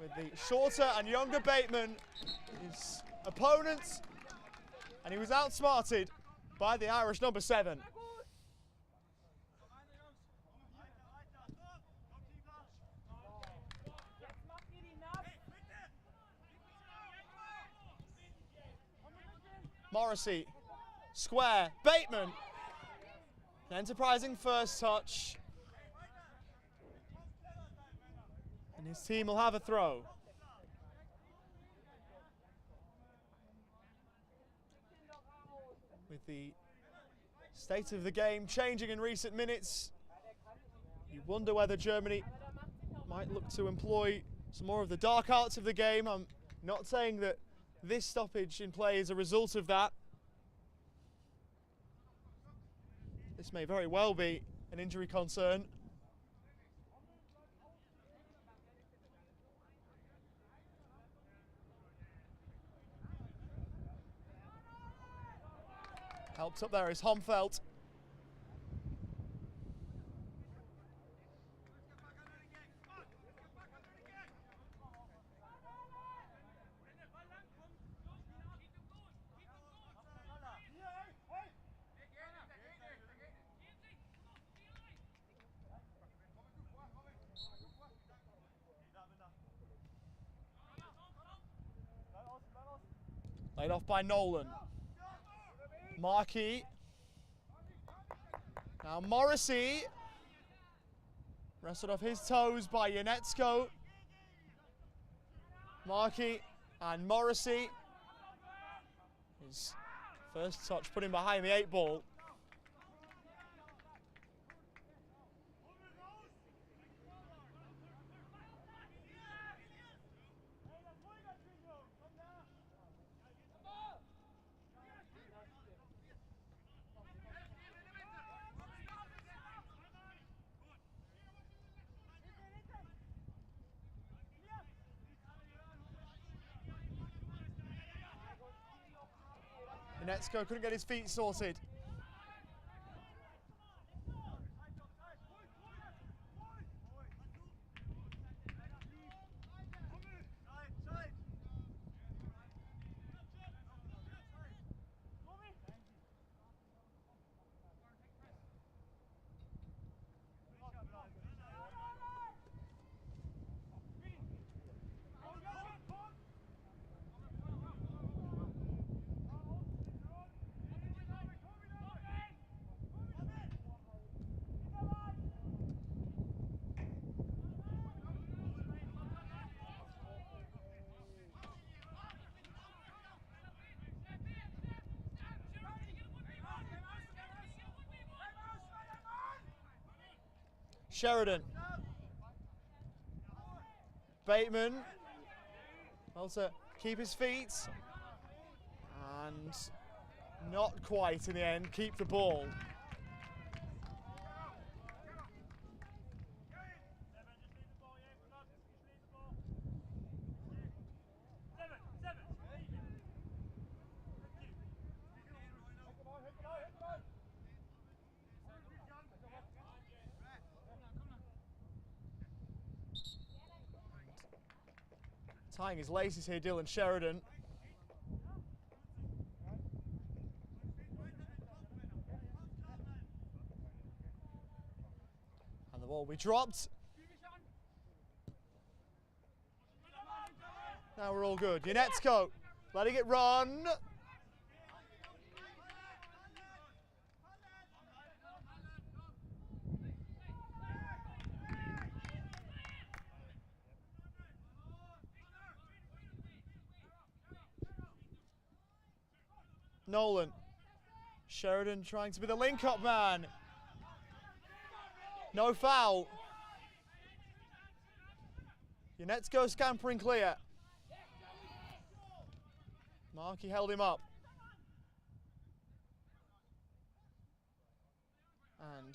with the shorter and younger Bateman, his opponent, and he was outsmarted by the Irish number 7. Morrissey, square, Bateman. An enterprising first touch. And his team will have a throw. With the state of the game changing in recent minutes, you wonder whether Germany might look to employ some more of the dark arts of the game. I'm not saying that this stoppage in play is a result of that. This may very well be an injury concern. Helped up there is Homfeld. Laid off by Nolan. Markey. Now Morrissey. Wrestled off his toes by Janetsko. Markey and Morrissey. His first touch put him behind the 8 ball. Janetsko couldn't get his feet sorted. Sheridan. Bateman. Well, to keep his feet. And not quite in the end, keep the ball. Tying his laces here, Dylan Sheridan. And the ball we dropped. Now we're all good. Janetsko letting it run. Nolan. Sheridan trying to be the link-up man. No foul. Janetsko scampering clear. Markey held him up. And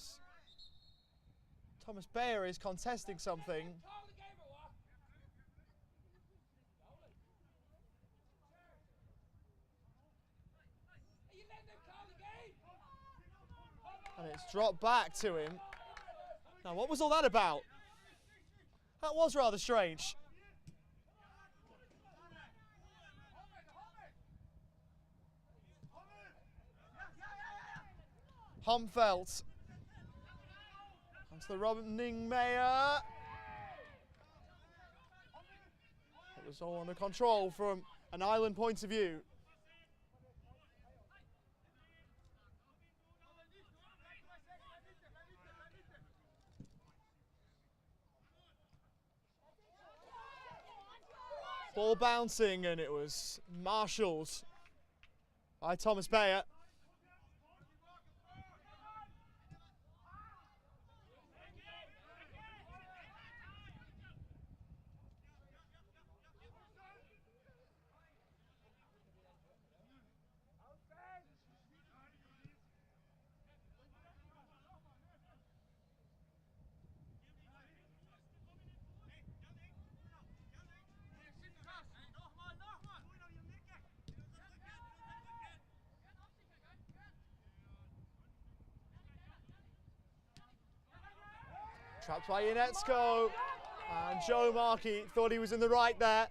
Thomas Bayer is contesting something. And it's dropped back to him. Now, what was all that about? That was rather strange. Humfelt. Onto the running Mayer. It was all under control from an Ireland point of view. Ball bouncing, and it was marshalled by Thomas Bayer. Trapped by Yanetsko, and Joe Markey thought he was in the right there.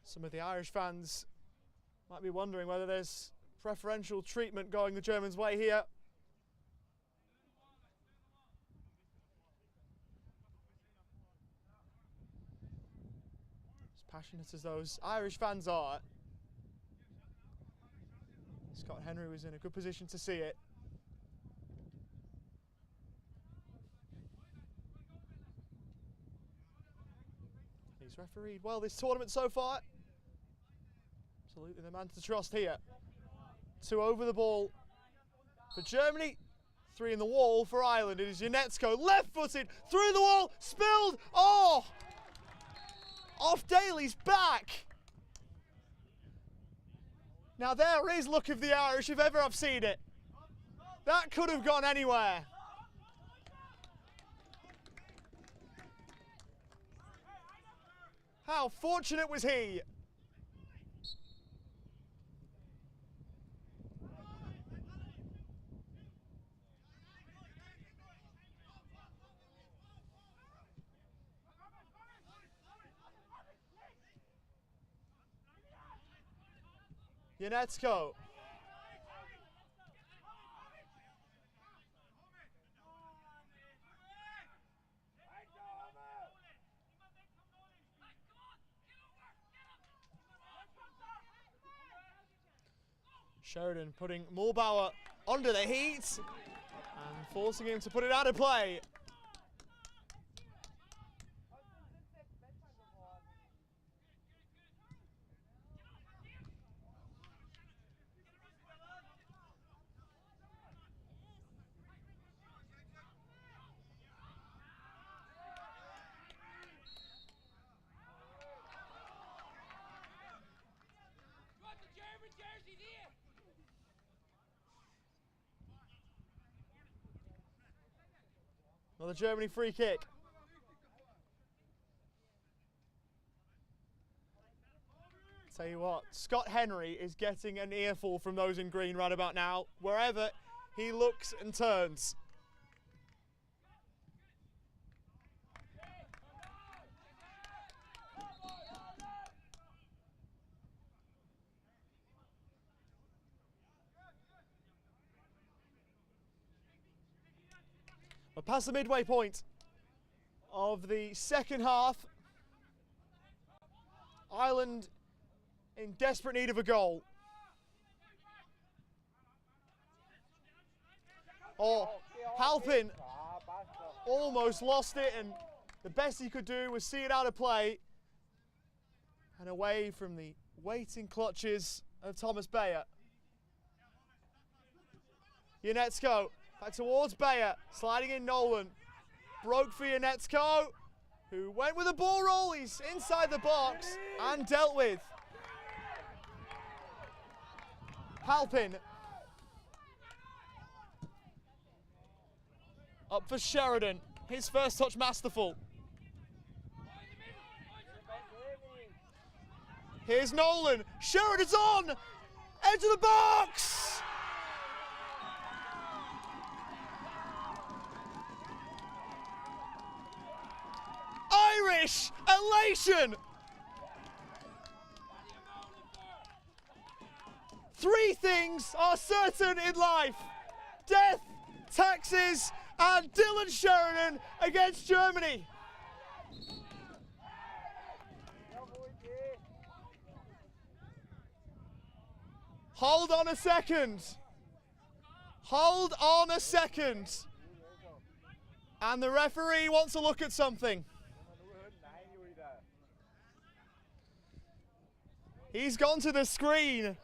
Some of the Irish fans might be wondering whether there's preferential treatment going the Germans' way here. Passionate as those Irish fans are, Scott Henry was in a good position to see it. He's refereed well this tournament so far. Absolutely the man to trust here. 2 over the ball for Germany, 3 in the wall for Ireland. It is Yanetsko, left-footed, through the wall, spilled, oh! Off Daly's back. Now there is luck of the Irish if ever I've seen it. That could have gone anywhere. How fortunate was he? Yanetsko. Sheridan putting Mulbauer under the heat and forcing him to put it out of play. Another Germany free kick. Tell you what, Scott Henry is getting an earful from those in green right about now, wherever he looks and turns. But past the midway point of the second half, Ireland in desperate need of a goal. Oh, Halpin almost lost it, and the best he could do was see it out of play and away from the waiting clutches of Thomas Bayer. Yanetsko back towards Bayer, sliding in Nolan. Broke for Yanetsko, who went with a ball roll. He's inside the box and dealt with. Halpin. Up for Sheridan. His first touch masterful. Here's Nolan. Sheridan's on! Edge of the box! Irish elation. 3 things are certain in life: death, taxes, and Dylan Sheridan against Germany. Hold on a second. Hold on a second. And the referee wants to look at something. He's gone to the screen.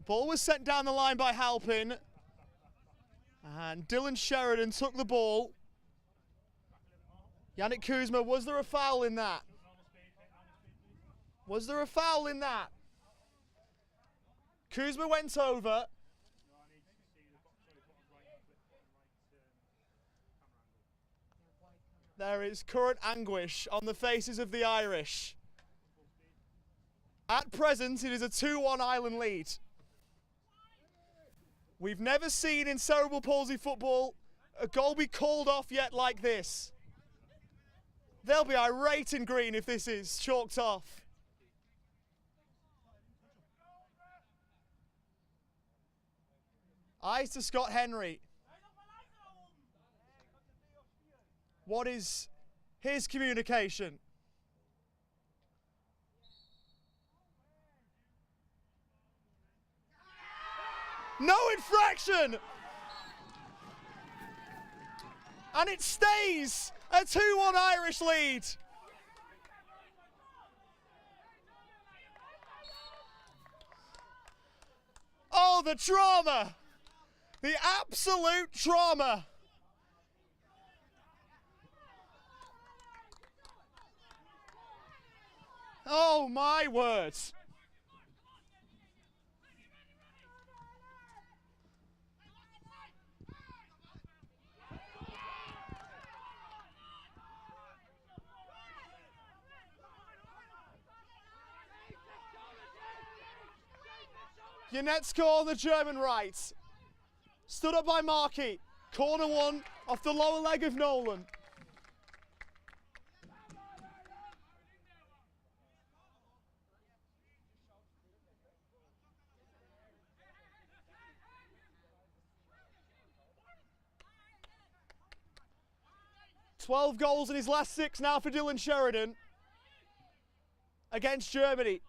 Ball was sent down the line by Halpin. And Dylan Sheridan took the ball. Yannick Kuzma, was there a foul in that? Was there a foul in that? Kuzma went over. There is current anguish on the faces of the Irish. At present, it is a 2-1 Ireland lead. We've never seen in cerebral palsy football a goal be called off yet like this. They'll be irate in green if this is chalked off. Eyes to Scott Henry. What is his communication? No infraction! And it stays a 2-1 Irish lead. Oh, the drama! The absolute drama! Oh my words! Janetsko on the German right. Stood up by Markey. Corner 1 off the lower leg of Nolan. $12 goals in his last 6 now for Dylan Sheridan against Germany.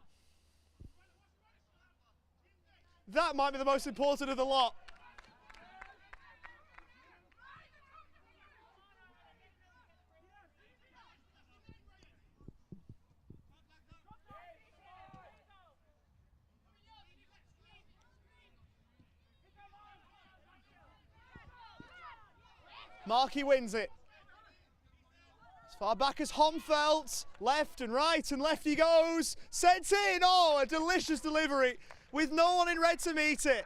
That might be the most important of the lot. Markey wins it. As far back as Homfeld, left and right, and left he goes. Sent in, oh, a delicious delivery with no one in red to meet it.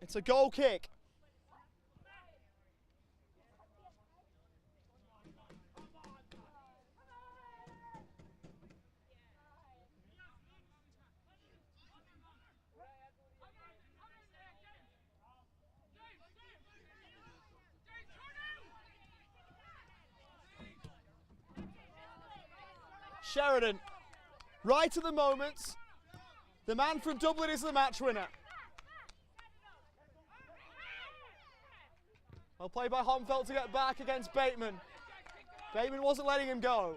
It's a goal kick. Sheridan, right at the moment, the man from Dublin is the match winner. Well played by Homfeld to get back against Bateman. Bateman wasn't letting him go.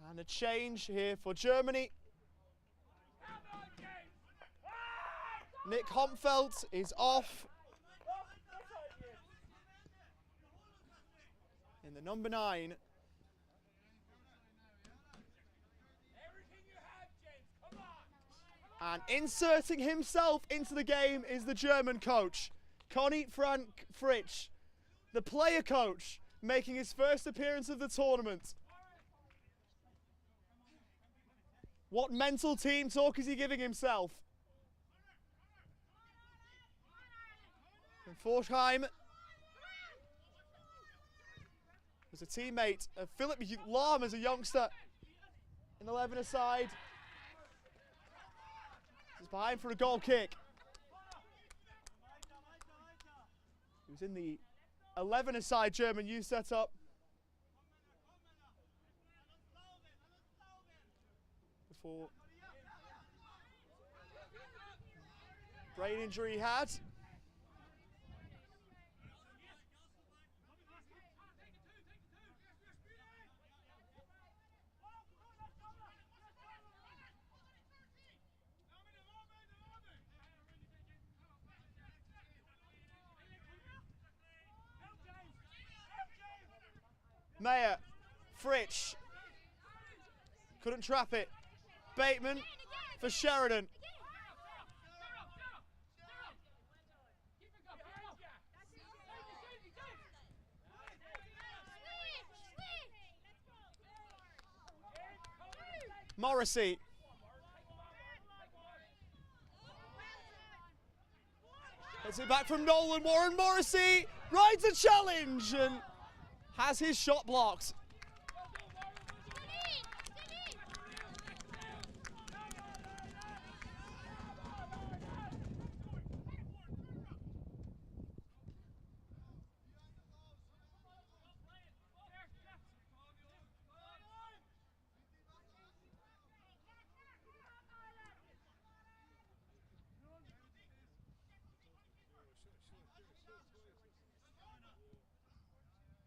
And a change here for Germany. Nick Homfeld is off. In the number 9. And inserting himself into the game is the German coach, Conny Frank Fritsch, the player coach, making his first appearance of the tournament. What mental team talk is he giving himself? And Forsheim was a teammate of Philip Lahm as a youngster in 11 aside. He's behind for a goal kick. He was in the 11 aside German youth setup. Before brain injury he had. Mayer, Fritsch, couldn't trap it. Bateman for Sheridan. Morrissey. Gets it back from Nolan. Warren Morrissey rides a challenge and has his shot blocked.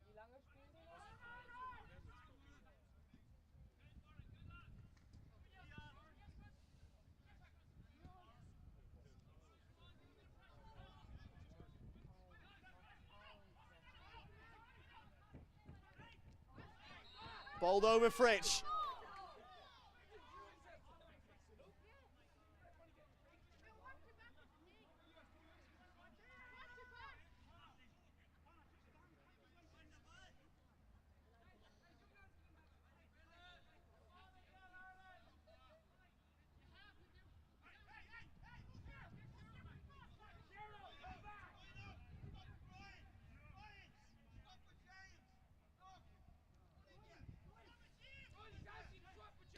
Wie lange spielen die? Bowled over Fritsch.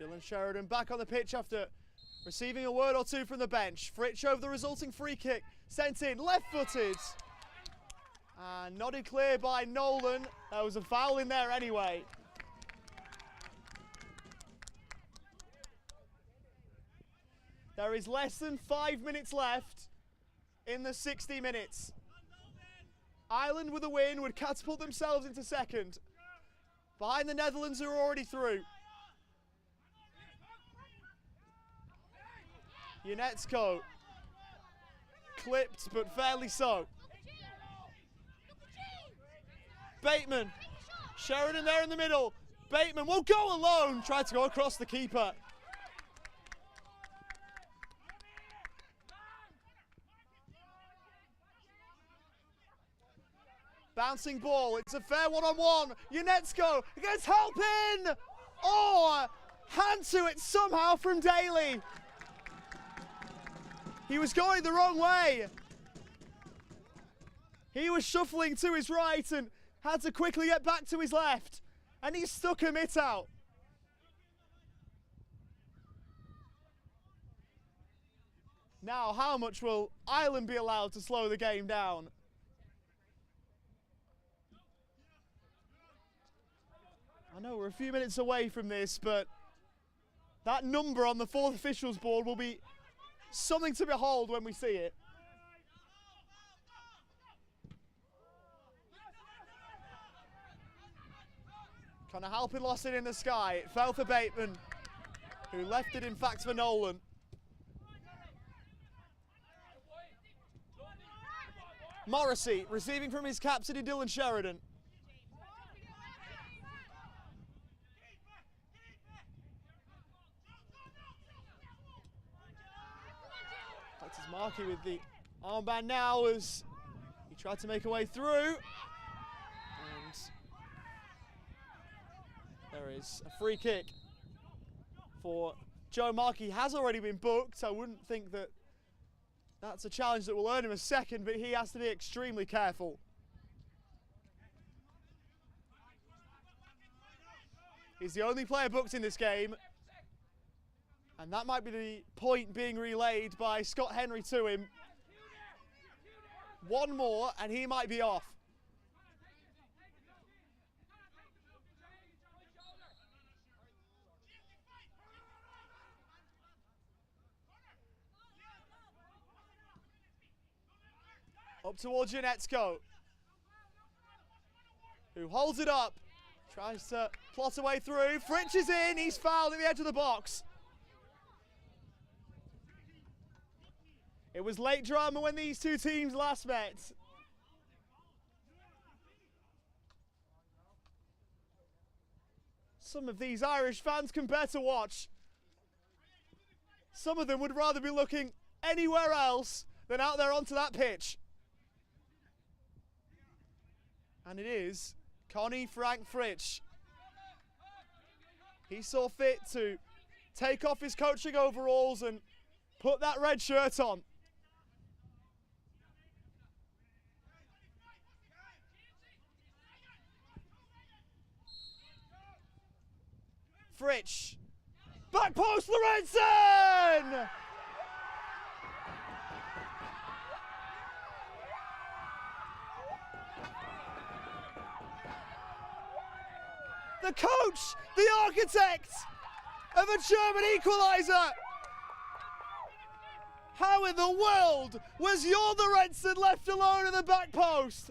Dylan Sheridan back on the pitch after receiving a word or two from the bench. Fritsch over the resulting free kick, sent in, left-footed. And nodded clear by Nolan. There was a foul in there anyway. There is less than 5 minutes left in the 60 minutes. Ireland with a win would catapult themselves into second, behind the Netherlands who are already through. Unetsko, clipped but fairly so. Bateman, Sheridan there in the middle. Bateman will go alone, tried to go across the keeper. Bouncing ball, it's a fair one-on-one. Unetsko gets help in! Oh, hand to it somehow from Daly. He was going the wrong way. He was shuffling to his right and had to quickly get back to his left. And he stuck a mitt out. Now, how much will Ireland be allowed to slow the game down? I know we're a few minutes away from this, but that number on the fourth officials board will be something to behold when we see it. Connor Halpin lost it in the sky. It fell for Bateman, who left it in fact for Nolan. Morrissey receiving from his captain in Dylan Sheridan. That's his Markey with the armband now as he tried to make a way through. And there is a free kick for Joe Markey has already been booked. I wouldn't think that that's a challenge that will earn him a second, but he has to be extremely careful. He's the only player booked in this game, and that might be the point being relayed by Scott Henry to him. One more, and he might be off. Up towards Janetsko, who holds it up, tries to plot a way through. Fritsch is in, he's fouled at the edge of the box. It was late drama when these two teams last met. Some of these Irish fans can bear to watch. Some of them would rather be looking anywhere else than out there onto that pitch. And it is Connie Frank Fritsch. He saw fit to take off his coaching overalls and put that red shirt on. Fritsch. Back post, Lorenzen! The coach, the architect of a German equaliser. How in the world was Jorn Lorenzen left alone in the back post?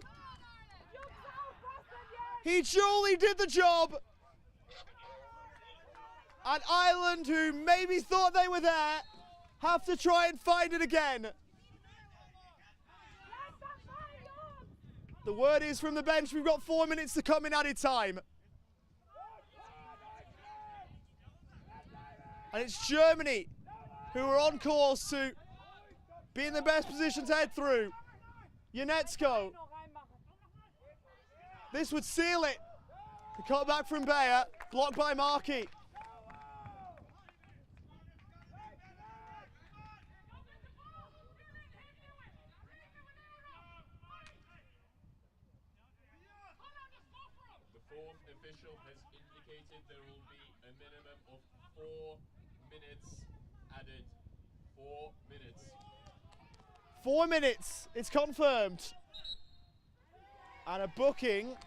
He truly did the job. And Ireland, who maybe thought they were there, have to try and find it again. The word is from the bench, we've got 4 minutes to come in added time. And it's Germany who are on course to be in the best position to head through. Janetsko. This would seal it. The cutback from Bayer, blocked by Markey. The fourth official has indicated there will be a minimum of 4 minutes added. 4 minutes. 4 minutes, it's confirmed. And a booking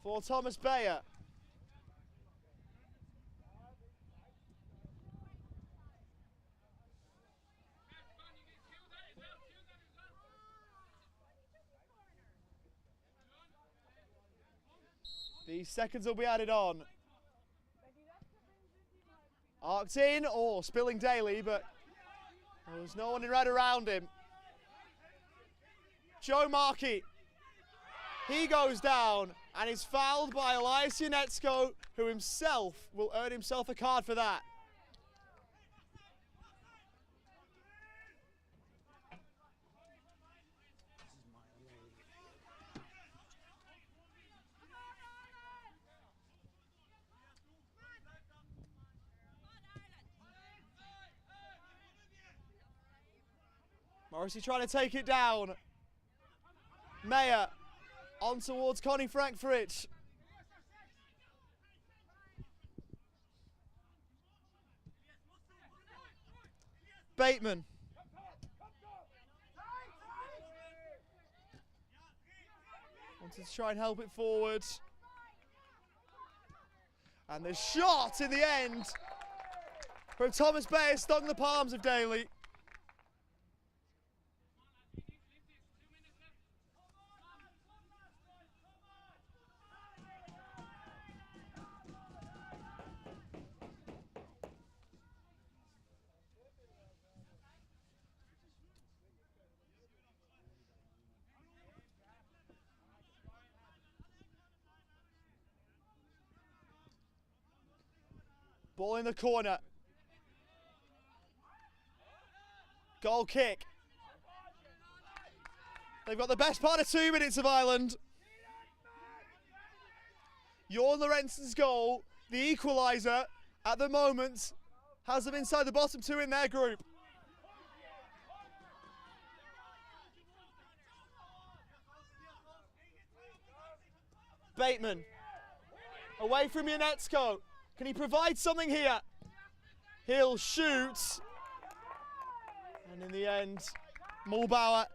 for Thomas Bayer. These seconds will be added on. Arced in, or spilling daily, but there's no one in red around him. Joe Markey, he goes down and is fouled by Elias Janetsko, who himself will earn himself a card for that. Morrissey trying to take it down. Mayer on towards Connie Frank Fritsch. Bateman. Wanted to try and help it forward. And the shot in the end from Thomas Bayer stung the palms of Daly. Ball in the corner. Goal kick. They've got the best part of 2 minutes of Ireland. Jorn Lorenzen's goal, the equaliser at the moment, has them inside the bottom two in their group. Bateman, away from Yanetsko. Can he provide something here? He'll shoot. And in the end, Mulbauer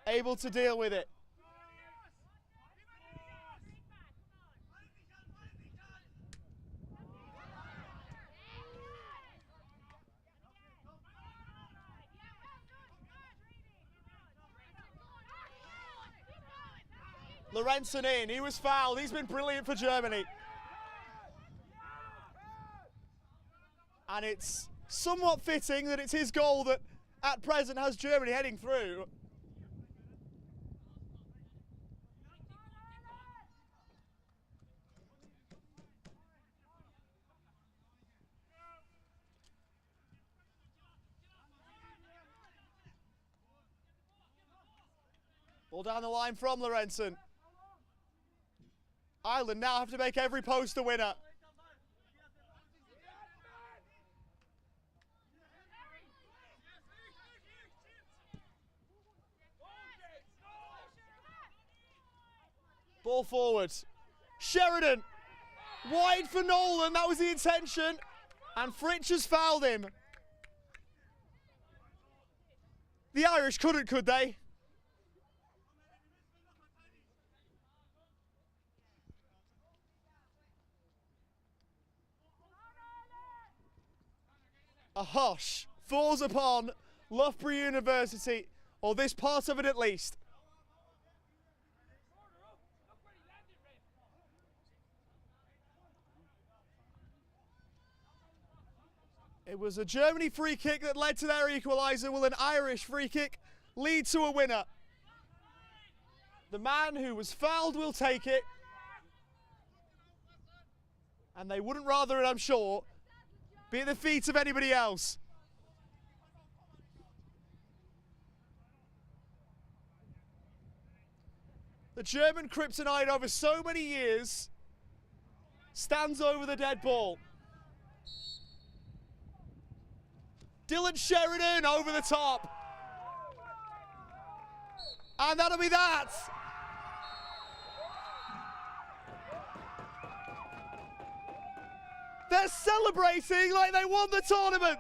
able to deal with it. Lorenzen in, he was fouled, he's been brilliant for Germany. And it's somewhat fitting that it's his goal that at present has Germany heading through. Ball down the line from Lorenzen. Ireland now have to make every post a winner. Ball forward. Sheridan. Wide for Nolan, that was the intention. And Fritsch has fouled him. The Irish couldn't, could they? A hush falls upon Loughborough University, or this part of it at least. It was a Germany free kick that led to their equaliser. Will an Irish free kick lead to a winner? The man who was fouled will take it. And they wouldn't rather it, I'm sure, be at the feet of anybody else. The German kryptonite over so many years stands over the dead ball. Dylan Sheridan over the top. And that'll be that. They're celebrating like they won the tournament.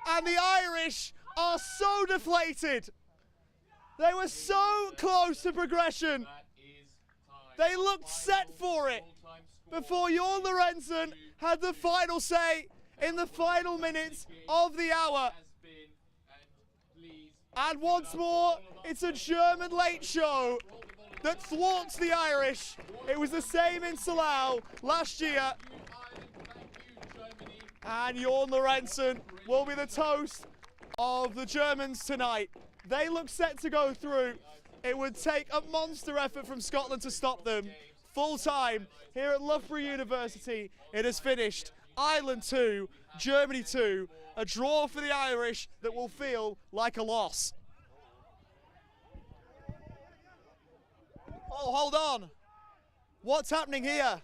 And the Irish are so deflated. They were so close to progression. They looked set for it before Jorn Lorenzen had the final say in the final minutes of the hour. And once more, it's a German late show that thwarts the Irish. It was the same in Salau last year. And Jorn Lorenzen will be the toast of the Germans tonight. They look set to go through. It would take a monster effort from Scotland to stop them. Full time here at Loughborough University. It has finished Ireland 2, Germany 2. A draw for the Irish that will feel like a loss. Oh, hold on. What's happening here?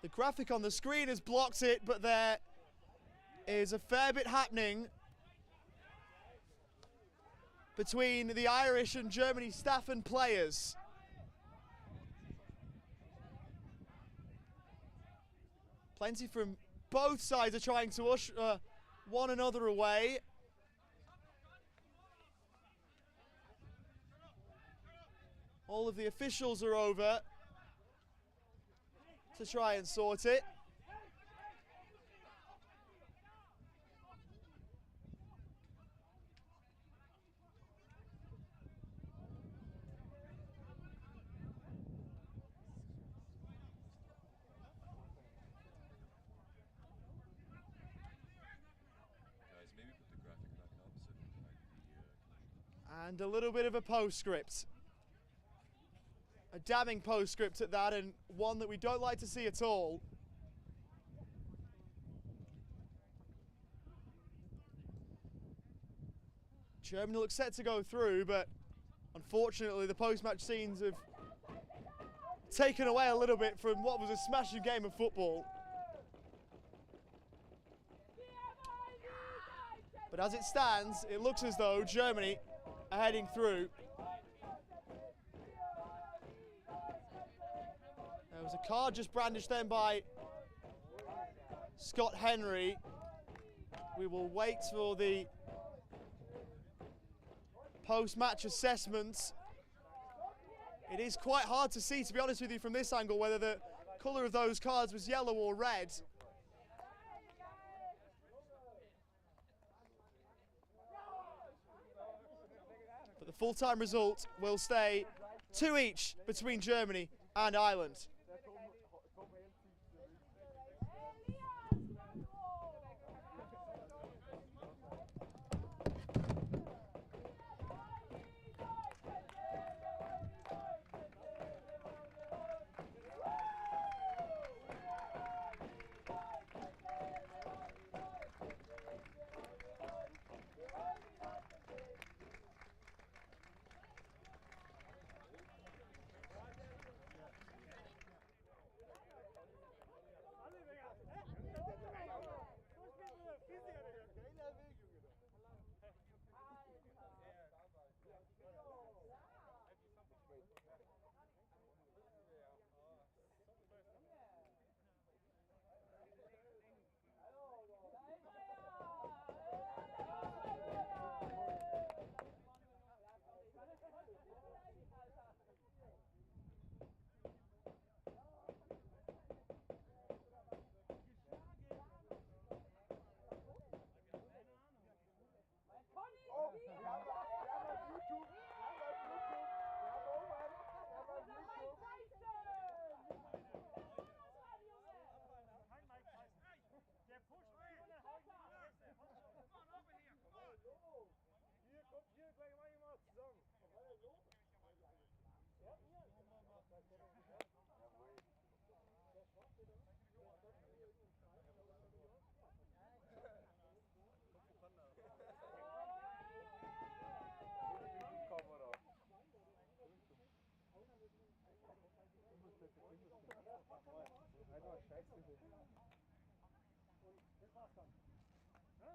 The graphic on the screen has blocked it, but there is a fair bit happening between the Irish and Germany staff and players. Plenty from both sides are trying to usher one another away. All of the officials are over to try and sort it. And a little bit of a postscript. A damning postscript at that, and one that we don't like to see at all. Germany looks set to go through, but unfortunately the post-match scenes have taken away a little bit from what was a smashing game of football. But as it stands, it looks as though Germany are heading through. There was a card just brandished then by Scott Henry. We will wait for the post-match assessment. It is quite hard to see, to be honest with you, from this angle, whether the colour of those cards was yellow or red. But the full-time result will stay 2 each between Germany and Ireland.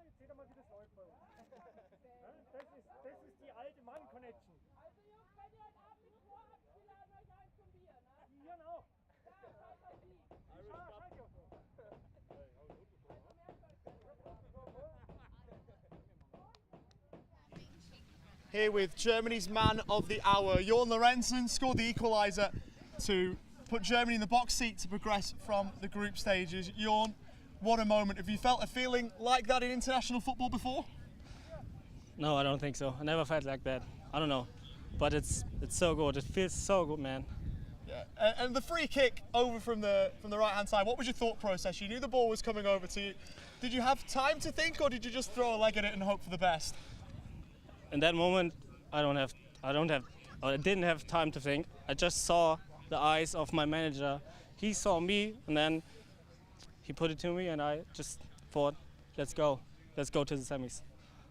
Jetzt seht ihr mal, wie das läuft bei uns. Das ist die alte Mann-Connection. Also Jungs, wenn ihr heute Abend mit vorhabt, wir laden euch ein zum Bier, ne? Genau. Ja, scheiß auf die. Scheiß auf so. Here with Germany's man of the hour, Jorn Lorentzen, scored the equaliser to put Germany in the box seat to progress from the group stages. Jorn, what a moment. Have you felt a feeling like that in international football before? No, I don't think so. I never felt like that. I don't know. But it's so good. It feels so good, man. Yeah. And the free kick over from the right-hand side, what was your thought process? You knew the ball was coming over to you. Did you have time to think, or did you just throw a leg at it and hope for the best? In that moment, I didn't have time to think. I just saw the eyes of my manager. He saw me, and then he put it to me, and I just thought, let's go to the semis.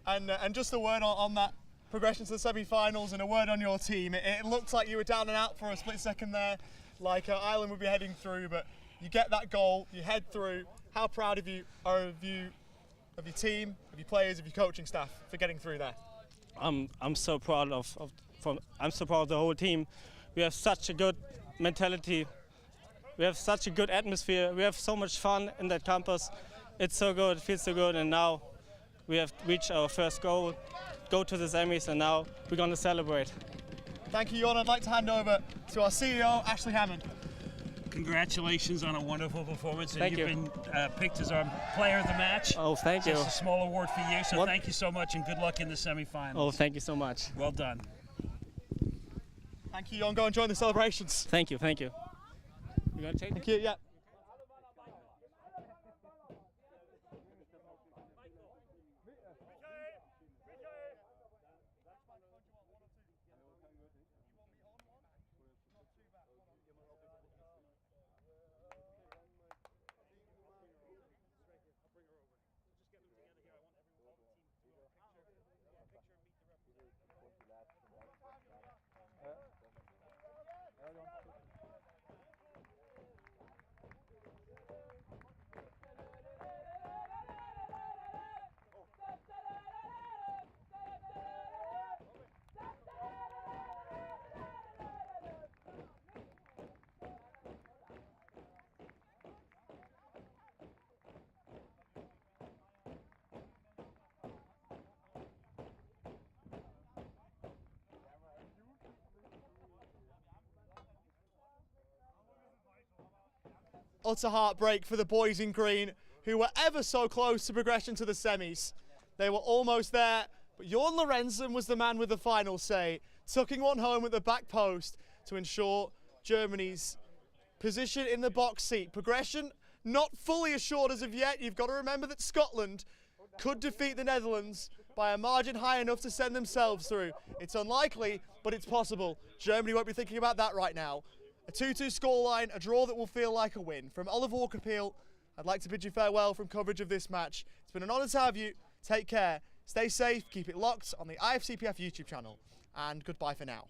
And just a word on that progression to the semi-finals, and a word on your team. It looked like you were down and out for a split second there, like Ireland would be heading through, but you get that goal, you head through. How proud of you are of your team, of your players, of your coaching staff for getting through there? I'm so proud I'm so proud of the whole team. We have such a good mentality. We have such a good atmosphere. We have so much fun in that campus. It's so good, it feels so good, and now we have reached our first goal, go to the semis, and now we're going to celebrate. Thank you, Jorn. I'd like to hand over to our CEO, Ashley Hammond. Congratulations on a wonderful performance. Thank you. You've been picked as our player of the match. Oh, thank you. It's a small award for you, so What? thank you so much and good luck in the semi-finals. Oh, thank you so much. Well done. Thank you, Jorn. Go and join the celebrations. Thank you. You're going to take Thank you, yeah. utter heartbreak for the boys in green, who were ever so close to progression to the semis. They were almost there, but Jorn Lorenzen was the man with the final say, tucking one home at the back post to ensure Germany's position in the box seat. Progression not fully assured as of yet. You've got to remember that Scotland could defeat the Netherlands by a margin high enough to send themselves through. It's unlikely, but it's possible. Germany won't be thinking about that right now. A 2-2 scoreline, a draw that will feel like a win. From Oliver Walker-Peel, I'd like to bid you farewell from coverage of this match. It's been an honour to have you. Take care, stay safe, keep it locked on the IFCPF YouTube channel, and goodbye for now.